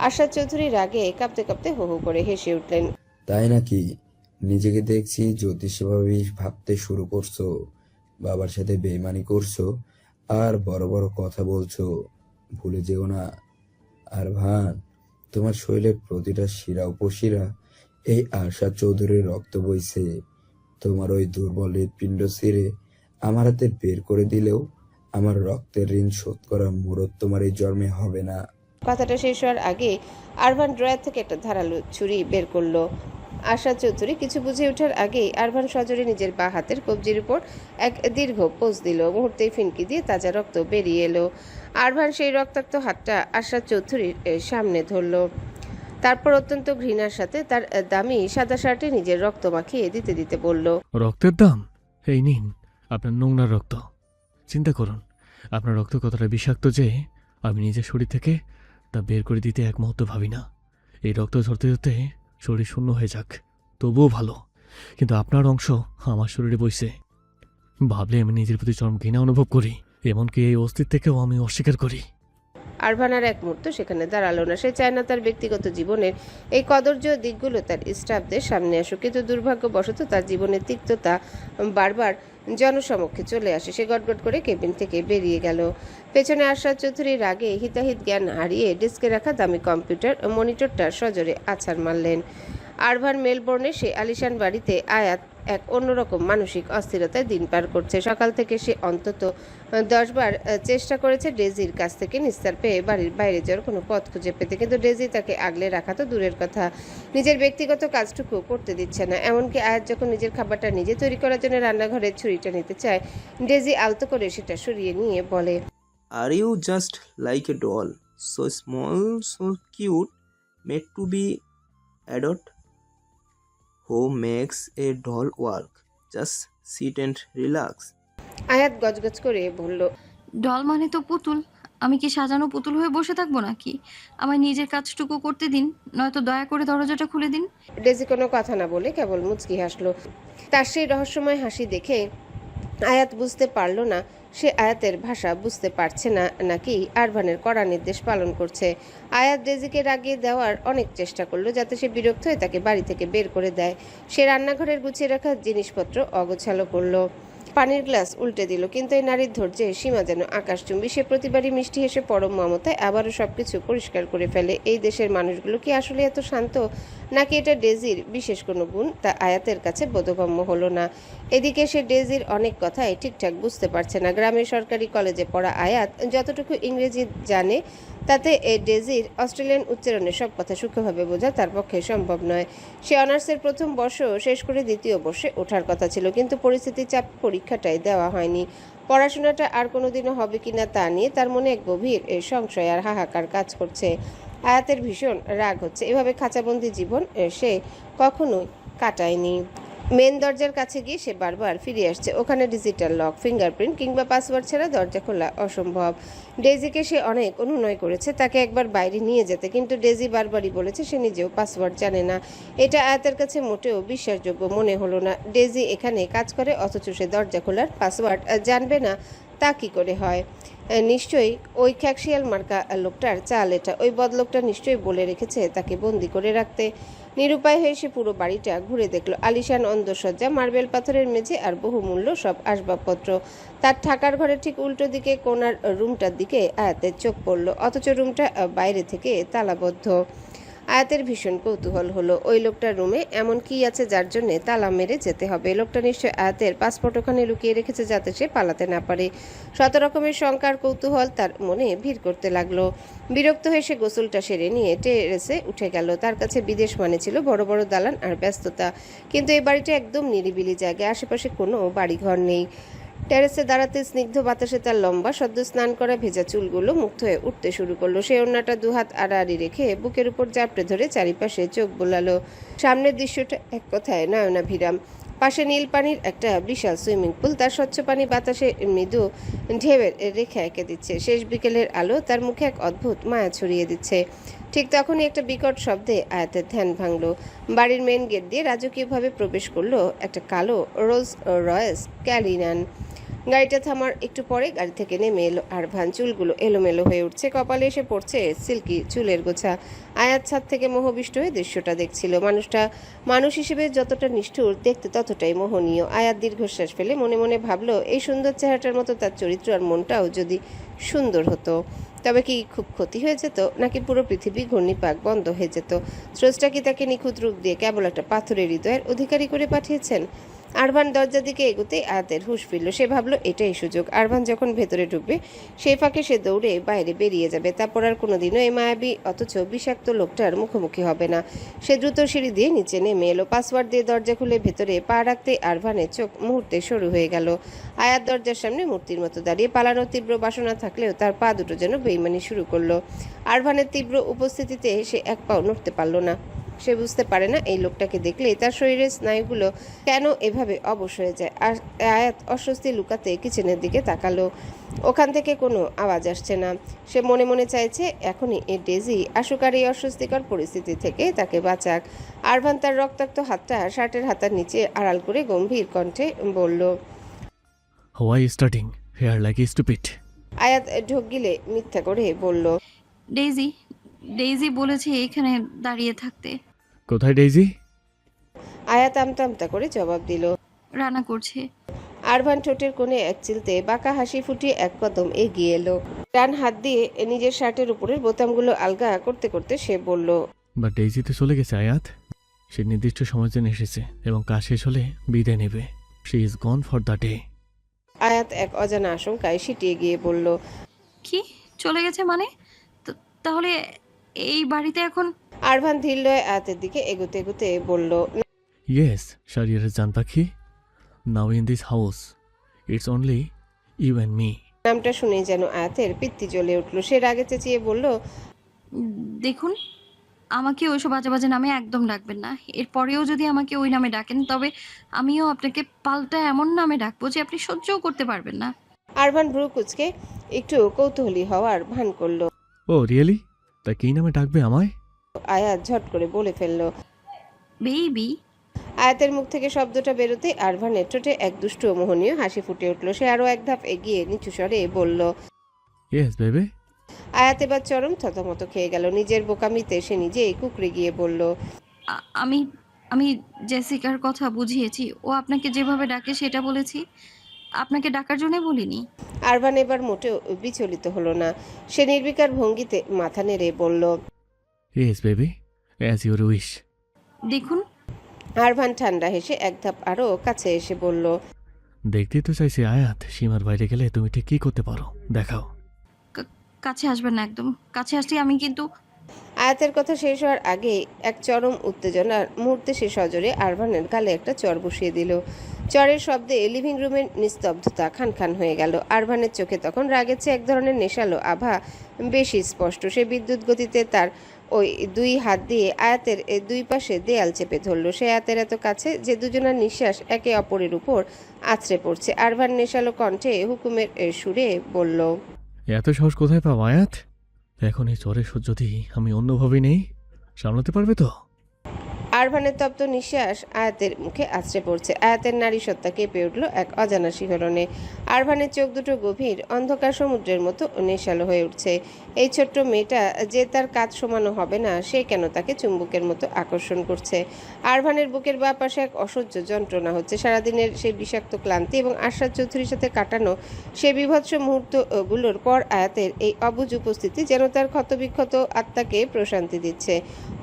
আশরাত চৌধুরী রাগে কাঁপতে কাঁপতে হো হো করে হেসে উঠলেন। তাই নাকি? নিজেকে দেখছি জ্যোতিষীভাবেই ভাবতে শুরু করছো, বাবার সাথে বেইমানি করছো, আর বড় বড় কথা বলছো। ভুলে যেও না আরভান, তোমার শরীরের প্রতিটা শিরা উপশিরা এই আরশাদ চৌধুরীর রক্ত বইছে। তোমার ওই দুর্বল হৃৎপিণ্ড ছিঁড়ে আমার হাতে বের করে দিলেও আমার রক্তের ঋণ শোধ করার মুহূর্ত তোমার এই জন্মে হবে না। কথাটা শেষ হওয়ার আগে আরভান ড্রয়ার থেকে একটা ধারালো ছুরি বের করলো। আশরাত চৌধুরী কিছু বুঝে ওঠার আগেই আরভান সজোরে নিজের বাঁ হাতের কবজির উপর এক দীর্ঘ পোজ দিল। মুহূর্তেই ফিনকি দিয়ে তাজা রক্ত বেরিয়ে এলো। আরভান সেই রক্তাক্ত হাতটা আশরাত চৌধুরীর সামনে ধরল। তারপর অত্যন্ত ঘৃণার সাথে তার দামি সাদা শার্টে নিজের রক্ত মাখিয়ে দিতে দিতে বলল, রক্তের দাম? এই নিন আপনার নোংরা রক্ত। চিন্তা করুন আপনার রক্ত কতটা বিষাক্ত যে আমি নিজের শরীর থেকে তা বের করে দিতে এক মুহূর্ত ভাবি না। এই রক্ত ধরতে ধরতে শরীর শূন্য হয়ে যাক তবুও ভালো, কিন্তু আপনার অংশ আমার শরীরে বইছে। ভাবলে আমি নিজের প্রতি চরম ঘৃণা অনুভব করি, এমনকি এই অস্তিত্বকেও আমি অস্বীকার করি। আরভান আর এক মুহূর্ত সেখানে দাঁড়ালো না। সে চায় না তার ব্যক্তিগত জীবনের এই কদর্য দিকগুলো তার স্টাফদের সামনে আসুক, কিন্তু দুর্ভাগ্যবশত তার জীবনের তিক্ততা বারবার জনসমক্ষে চলে আসে। সে গটগট করে কেবিন থেকে বেরিয়ে গেল। পেছনে আশরাত চৌধুরীর রাগে হিতাহিত জ্ঞান হারিয়ে ডেস্কে রাখা দামি কম্পিউটার মনিটরটা সজোরে আছাড় মারলেন। আরভান মেলবোর্নে সে আলিশান বাড়িতে আয়াত এক অন্যরকম মানসিক অস্থিরতায় দিন পার করছে। সকাল থেকে সে অন্তত 10 বার চেষ্টা করেছে ডেজির কাছ থেকে নিস্তার পেয়ে বাড়ির বাইরে যাওয়ার কোনো পথ খুঁজে পেতে, কিন্তু ডেজি তাকে আগলে রাখা তো দূরের কথা, নিজের ব্যক্তিগত কাজটুকু করতে দিচ্ছে না। এমনকি আয়াত যখন নিজের খাবারটা নিজে তৈরি করার জন্য রান্নাঘরের ছুরিটা নিতে চায়, ডেজি আলতো করে সেটা সরিয়ে নিয়ে বলে, are you just like a doll? So small, so cute, made to be adored. Who makes a doll work? Just sit and relax. আয়াত গজগজ করে বলল, ডল মানে তো পুতুল। আমি কি সাজানো পুতুল হয়ে বসে থাকবো নাকি? আমার নিজের কাজটুকু করতে দিন, নয়তো দয়া করে দরজাটা খুলে দিন। ডেজি কোনো কথা না বলে কেবল মুচকি হাসলো। তার সেই রহস্যময় হাসি দেখে আয়াত বুঝতে পারল না সে আয়াতের ভাষা বুঝতে পারছে না নাকি আরভানের কড়া নির্দেশ পালন করছে। আয়াত ডেজিকে রাগিয়ে দেওয়ার অনেক চেষ্টা করলো যাতে সে বিরক্ত হয়ে তাকে বাড়ি থেকে বের করে দেয়। সে রান্নাঘরের গুছিয়ে রাখা জিনিসপত্র অগোছালো করলো, পানির গ্লাস উল্টে দিল, কিন্তু এই নারীর ধৈর্যের সীমা যেন আকাশচুম্বী। সে প্রতিবারই মিষ্টি হেসে পরম মমতায় আবারও সবকিছু পরিষ্কার করে ফেলে। এই দেশের মানুষগুলো কি আসলে এত শান্ত, নাকি এটা ডেজির বিশেষ কোনো গুণ, তা আয়াতের কাছে বোধগম্য হলো না। এদিকে সে ডেজির অনেক কথাই ঠিকঠাক বুঝতে পারছে না। গ্রামের সরকারি কলেজে পড়া আয়াত যতটুকু ইংরেজি জানে তাতে ডেজির অস্ট্রেলিয়ান উচ্চারণের সব কথা সূক্ষ্মভাবে বোঝা তার পক্ষে সম্ভব নয়। সে অনার্সের প্রথম বর্ষ শেষ করে দ্বিতীয় বর্ষে ওঠার কথা ছিল, কিন্তু পরিস্থিতির চাপ পরীক্ষাটাই দেওয়া হয়নি। পড়াশোনাটা আর কোনোদিনও হবে কিনা তা নিয়ে তার মনে এক গভীর সংশয় আর হাহাকার কাজ করছে। আয়াতের ভীষণ রাগ হচ্ছে। এভাবে খাঁচাবন্দি জীবন সে কখনোই কাটায়নি। মেন দরজার কাছে গিয়ে সে বারবার ফিরে আসছে। ওখানে ডিজিটাল লক, ফিঙ্গারপ্রিন্ট কিংবা পাসওয়ার্ড ছাড়া দরজা খোলা অসম্ভব। ডেজিকে সে অনেক অনুনয় করেছে তাকে একবার বাইরে নিয়ে যেতে, কিন্তু ডেজি বারবারই বলেছে সে নিজেও পাসওয়ার্ড জানে না। এটা আয়াতের কাছে মোটেও বিশ্বাসযোগ্য মনে হলো না। ডেজি এখানে কাজ করে অথচ সে দরজা খোলার পাসওয়ার্ড জানবে না, তা কি করে হয়? নিশ্চয়ই ওই খ্যাকশিয়াল মার্কা লোকটার চাল এটা। ওই বদলোকটা নিশ্চয়ই বলে রেখেছে তাকে বন্দি করে রাখতে। নিরুপায় হয়ে সে পুরো বাড়িটা ঘুরে দেখলো। আলিশান অন্দরসজ্জা, মার্বেল পাথরের মেঝে আর বহুমূল্য সব আসবাবপত্র। তার থাকার ঘরের ঠিক উল্টো দিকে কোণার রুমটার দিকে আয়াতের চোখ পড়ল, অথচ রুমটা বাইরে থেকে তালাবদ্ধ। আয়াতের ভীষণ কৌতূহল হলো, ওই লোকটার রুমে এমন কি আছে যার জন্য তালা মেরে যেতে হবে? লোকটা নিশ্চয় আয়াতের পাসপোর্ট ওখানে লুকিয়ে রেখেছে যাতে সে পালাতে না পারে। শত রকমের শঙ্কার কৌতূহল তার মনে ভিড় করতে লাগলো। বিরক্ত হয়ে সে গোসলটা সেরে নিয়ে টেরেসে উঠে গেল। তার কাছে বিদেশ মানে ছিল বড় বড় দালান আর ব্যস্ততা, কিন্তু এই বাড়িটা একদম নিরিবিলি জায়গায়, আশেপাশে কোনো বাড়িঘর নেই। টেরেসে দাঁড়াতে স্নিগ্ধ বাতাসে তার লম্বা সদ্য স্নান করা ভেজা চুলগুলো মুক্ত হয়ে উঠতে শুরু করলো। সে ওড়নাটা দুহাত আড়াআড়ি রেখে বুকের উপর চাপড়ে ধরে চারিপাশে চোখ বোলালো। সামনের দৃশ্যটা এক কথায় নয়নাভিরাম। পাশে নীল পানির একটা বিশাল সুইমিং পুল, তার স্বচ্ছ পানি বাতাসে মৃদু ঢেউয়ের রেখা এঁকে দিচ্ছে। শেষ বিকেলের আলো তার মুখে এক অদ্ভুত মায়া ছড়িয়ে দিচ্ছে। ঠিক তখনই একটা বিকট শব্দে আয়াতের ধ্যান ভাঙল। বাড়ির মেন গেট দিয়ে রাজকীয়ভাবে প্রবেশ করলো একটা কালো রোলস রয়েস ক্যালিনান। গাড়িটা থামার একটু পরে গাড়ি থেকে নেমে এলো আরভান। চুলগুলো এলোমেলো হয়ে উঠছে, কপালে এসে পড়ছে সিল্কি চুলের গোছা। আয়াত ছাদ থেকে মোহবিষ্ট হয়ে দৃশ্যটা দেখছিল। মানুষটা মানুষ হিসেবে যতটা নিষ্ঠুর, দেখতে ততটাই মোহনীয়। আয়াত দীর্ঘশ্বাস ফেলে মনে মনে ভাবলো, এই সুন্দর চেহারাটার মতো তার চরিত্র আর মনটাও যদি সুন্দর হতো, তবে কি খুব ক্ষতি হয়ে যেত, নাকি পুরো পৃথিবী ঘূর্ণিপাক বন্ধ হয়ে যেত? স্রষ্টা কি তাকে নিখুঁত রূপ দিয়ে কেবল একটা পাথরের হৃদয়ের অধিকারী করে পাঠিয়েছেন? আরভান দরজার দিকে এগোতেই আয়াতের হুঁশ ফিরল। সে ভাবলো এটাই সুযোগ। আরভান যখন ভেতরে ঢুকবে সেই ফাঁকে সে দৌড়ে বাইরে বেরিয়ে যাবে। তারপর আর কোনোদিনও এই মায়াবী অথচ বিষাক্ত লোকটার মুখোমুখি হবে না। সে দ্রুত সিঁড়ি দিয়ে নিচে নেমে এলো। পাসওয়ার্ড দিয়ে দরজা খুলে ভেতরে পা রাখতেই আরভানের চোখ মুহূর্তে শুরু হয়ে গেল। আয়াত দরজার সামনে মূর্তির মতো দাঁড়িয়ে। পালানোর তীব্র বাসনা থাকলেও তার পা দুটো যেন বেইমানি শুরু করলো। আরভানের তীব্র উপস্থিতিতে সে এক পাও নড়তে পারল না। সে বুঝতে পারে না এই লোকটাকে দেখলে তার শরীরের স্নায়ুগুলো কেন এভাবে অবশ হয়ে যায়। আর আয়াত অস্বস্তি লুকাতে কিচেনের দিকে তাকালো। ওখান থেকে কোনো আওয়াজ আসছে না। সে মনে মনে চাইছে এখনই এই ডেজি আসুক আর এই অস্বস্তিকর পরিস্থিতি থেকে তাকে বাঁচাক। আরভান তার রক্তাক্ত হাতটা শার্টের হাতার নিচে আড়াল করে গম্ভীর কণ্ঠে বলল, Why starting here like a stupid? আয়াত ঢোক গিলে মিথ্যা করে বলল, ডেইজি ডেইজি বলেছে এখানে দাঁড়িয়ে থাকতে। কোথায় ডেইজি? আয়াত আমতা আমতা করে জবাব দিল। রান্না করছে। আরভান ঠোঁটের কোণে এক চিলতে বাঁকা হাসি ফুটিয়ে এক কদম এগিয়ে এলো। ডান হাত দিয়ে নিজের শার্টের উপরের বোতামগুলো আলগা করতে করতে সে বলল, বা ডেইজি তো চলে গেছে আয়াত। সে নির্দিষ্ট সময়ের জন্য এসেছে এবং কাজ শেষ হলে বিদায় নেবে। She is gone for the day. আয়াত এক অজানা আশঙ্কায় সিটিয়ে গিয়ে বলল, কি চলে গেছে মানে? তাহলে এই বাড়িতে এখন? আরভান ধীর লয়ে আয়াতের দিকে এগুতে এগুতে বলল, ইয়েস শারিয়ারের জান পাখি। Now in this house it's only you and me. নামটা শুনেই যেন আয়াতের পিত্তি জ্বলে উঠল। সে রাগে চেঁচিয়ে বলল, দেখুন, আমাকে ওইসব বাজে বাজে নামে একদম ডাকবেন না। এরপরেও যদি আমাকে ওই নামে ডাকেন তবে আমিও আপনাকে পাল্টা এমন নামে ডাকবো যে আপনি সহ্যও করতে পারবেন না। আরভান ভ্রু কুঁচকে একটু কৌতূহলী হওয়ার ভান করল। ও রিয়েলি? তা কী নামে ডাকবে আমায়? আয়াত ঝট করে বলে ফেলল। বেবি। আয়াতের মুখ থেকে শব্দটা বেরোতে আরভানের ঠোঁটে এক দুষ্ট ও মোহনীয় হাসি ফুটে উঠল। সে আরো এক ধাপ এগিয়ে নিচু স্বরে বলল। ইয়েস বেবে। আয়াত এবার চরম থতমত খেয়ে গেল। নিজের বোকামিতে সে নিজেই কুকড়ে গিয়ে বলল, আমি আমি জেসিকার কথা বুঝিয়েছি। ও আপনাকে যেভাবে ডাকে সেটা বলেছি, আপনাকে ডাকার জন্য বলিনি। আরভান এবার মোটেও বিচলিত হলো না। সে নির্বিকার ভঙ্গিতে মাথা নেড়ে বলল, yes baby, as your wish. দেখুন। আরভান ঠান্ডা হেসে এক ধাপ আরো কাছে এসে বলল, দেখতেই তো চাইছি আয়াত, সীমার বাইরে গেলে তুমি ঠিক কী করতে পারো, দেখাও। কাছে আসবেন না একদম। কাছে আসলে আমি কিন্তু। আয়াতের কথা শেষ হওয়ার আগে এক চরম উত্তেজনার মুহূর্তে সে সজোরে আরভানের গালে একটা চর বসিয়ে দিল। চরের শব্দে লিভিং রুমের নিস্তব্ধতা খান খান হয়ে গেল। আরভানের চোখে তখন রাগের চেয়ে এক ধরনের নেশালো আভা বেশি স্পষ্ট। সে বিদ্যুৎ গতিতে তার ওই দুই হাত দিয়ে আয়াতের দুই পাশে দেয়াল চেপে ধরল। সে আয়াতের এত কাছে যে দুজনের নিঃশ্বাস একে অপরের উপর আছড়ে পড়ছে। আরভান নেশালো কণ্ঠে হুকুমের সুরে বলল, এত সাহস কোথায় পাও আয়াত? এখন এই জ্বরের যদি আমি অন্যভাবে নেই, সামলাতে পারবে তো? আরভানের তপ্ত নিঃশ্বাস আয়াতের মুখে আছড়ে পড়ছে। আয়াতের নারী সত্তা কেঁপে উঠল এক অজানা শিহরণে। আরভানের চোখ দুটো গভীর অন্ধকার সমুদ্রের মতো নেশালো হয়ে উঠছে। এই ছোট্ট মেয়েটা যে তার কাজ সমানো হবে না, সে কেন তাকে চুম্বকের মতো আকর্ষণ করছে। আরভানের বুকের বাঁ পাশে এক অসহ্য যন্ত্রণা হচ্ছে। সারাদিনের সেই বিষাক্ত ক্লান্তি এবং আশরাত চৌধুরীর সাথে কাটানো সেই বিভৎস মুহূর্তগুলোর পর আয়াতের এই অবুঝ উপস্থিতি যেন তার ক্ষতবিক্ষত আত্মাকে প্রশান্তি দিচ্ছে।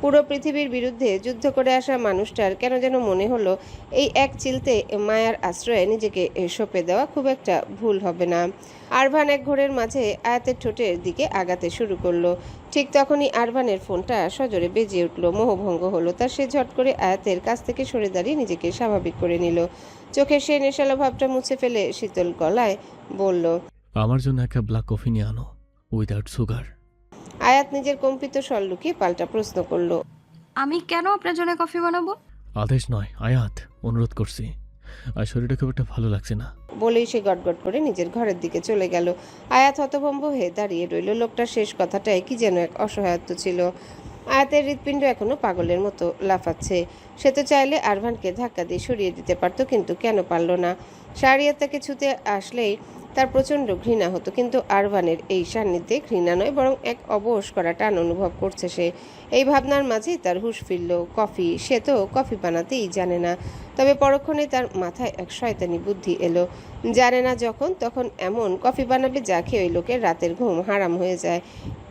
পুরো পৃথিবীর বিরুদ্ধে যুদ্ধ করে আসা মানুষটার কেন যেন মনে হলো এই এক চিলতে মায়ার আশ্রয়ে নিজেকে সঁপে দেওয়া খুব একটা ভুল হবে না। আরভান এক ঘোরের মাঝে আয়াতের ঠোঁটের দিকে আগাতে শুরু করলো। ঠিক তখনই আরভানের ফোনটা সজোরে বেজে উঠল। মোহভঙ্গ হলো তার। সে ঝট করে আয়াতের কাছ থেকে সরে দাঁড়িয়ে নিজেকে স্বাভাবিক করে নিল। চোখের সেই নেশালো ভাবটা মুছে ফেলে শীতল গলায় বলল, আমার জন্য একটা ব্ল্যাক কফি নিয়ে আনো, উইদাউট সুগার। আয়াত নিজের কম্পিত স্বর লুকিয়ে পাল্টা প্রশ্ন করলো, আমি কেন আপনার জন্য কফি বানাবো? আদেশ নয় আয়াত, অনুরোধ করছি। আর শরীরটা খুব একটা ভালো লাগছে না। বলেই সে গটগট করে নিজের ঘরের দিকে চলে গেল। আয়াত হতভম্ব হয়ে দাঁড়িয়ে রইল। লোকটার শেষ কথাটায় কি যেন এক অসহায়ত্ব ছিল। আয়াতের হৃৎপিণ্ড এখনো পাগলের মতো লাফাচ্ছে। সে তো চাইলে আরভানকে ধাক্কা দিয়ে সরিয়ে দিতে পারত, কিন্তু কেন পারল না। শাহরিয়ার তাকে ছুতে আসলেই তার প্রচণ্ড ঘৃণা হতো, কিন্তু আরভানের এই সান্নিধ্যে ঘৃণা নয়, বরং এক অবশ করা টান অনুভব করছে সে। এই ভাবনার মাঝেই তার হুঁশ ফিরল। কফি, সে তো কফি বানাতেই জানে না। তবে পরক্ষণে তার মাথায় এক শয়তানি বুদ্ধি এলো। জানে না যখন তখন এমন কফি বানাবে যা খেয়ে ওই লোকের রাতের ঘুম হারাম হয়ে যায়।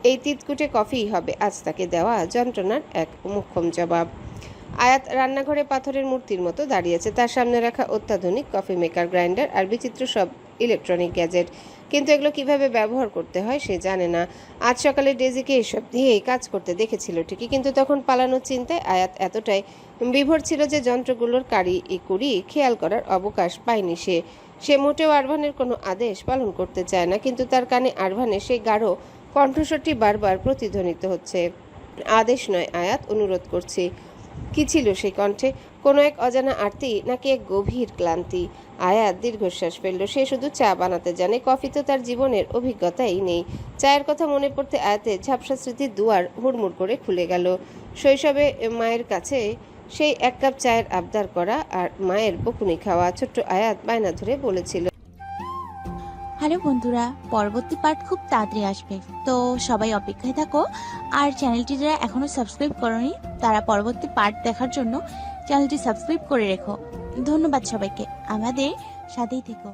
এই তিতকুটে কফিই হবে আজ তাকে দেওয়া যন্ত্রণার এক মোক্ষম জবাব। আয়াত রান্নাঘরে পাথরের মূর্তির মতো দাঁড়িয়েছে। তার সামনে রাখা অত্যাধুনিক কফি মেকার, গ্রাইন্ডার আর বিচিত্র সব ইলেকট্রনিক গ্যাজেট, কিন্তু এগুলো কিভাবে ব্যবহার করতে হয় সে জানে না। আজ সকালে ডেজিকে এসব দিয়েই কাজ করতে দেখেছিল ঠিকই, কিন্তু তখন পালানোর চিন্তায় আয়াত এতটাই বিভোর ছিল যে যন্ত্রগুলোর কারিকুরি খেয়াল করার অবকাশ পায়নি সে। সে মোটেও আরভানের কোনো আদেশ পালন করতে চায় না, কিন্তু তার কানে আরভানের সেই গাঢ় কণ্ঠস্বরটি বারবার প্রতিধ্বনিত হচ্ছে। আদেশ নয় আয়াত, অনুরোধ করছি। কি ছিল সেই কণ্ঠে? কোনো এক অজানা আরতি নাকি এক গভীর ক্লান্তি? আয়াত দীর্ঘশ্বাস ফেলল। সে শুধু চা বানাতে জানে, কফি তো তার জীবনের অভিজ্ঞতাই নেই। চায়ের কথা মনে পড়তে আয়াতের ঝাপসা স্মৃতির দুয়ার হুড়মুড় করে খুলে গেল। শৈশবে মায়ের কাছে সেই এক কাপ চায়ের আবদার করা আর মায়ের বকুনি খাওয়া। ছোট্ট আয়াত বায়না ধরে বলেছিল, হ্যালো বন্ধুরা, পরবর্তী পার্ট খুব তাড়াতাড়ি আসবে, তো সবাই অপেক্ষায় থাকো। আর চ্যানেলটি যারা এখনো সাবস্ক্রাইব করোনি তারা পরবর্তী পার্ট দেখার জন্য চ্যানেলটি সাবস্ক্রাইব করে রেখো। ধন্যবাদ সবাইকে, আমাদের সাথেই থেকো।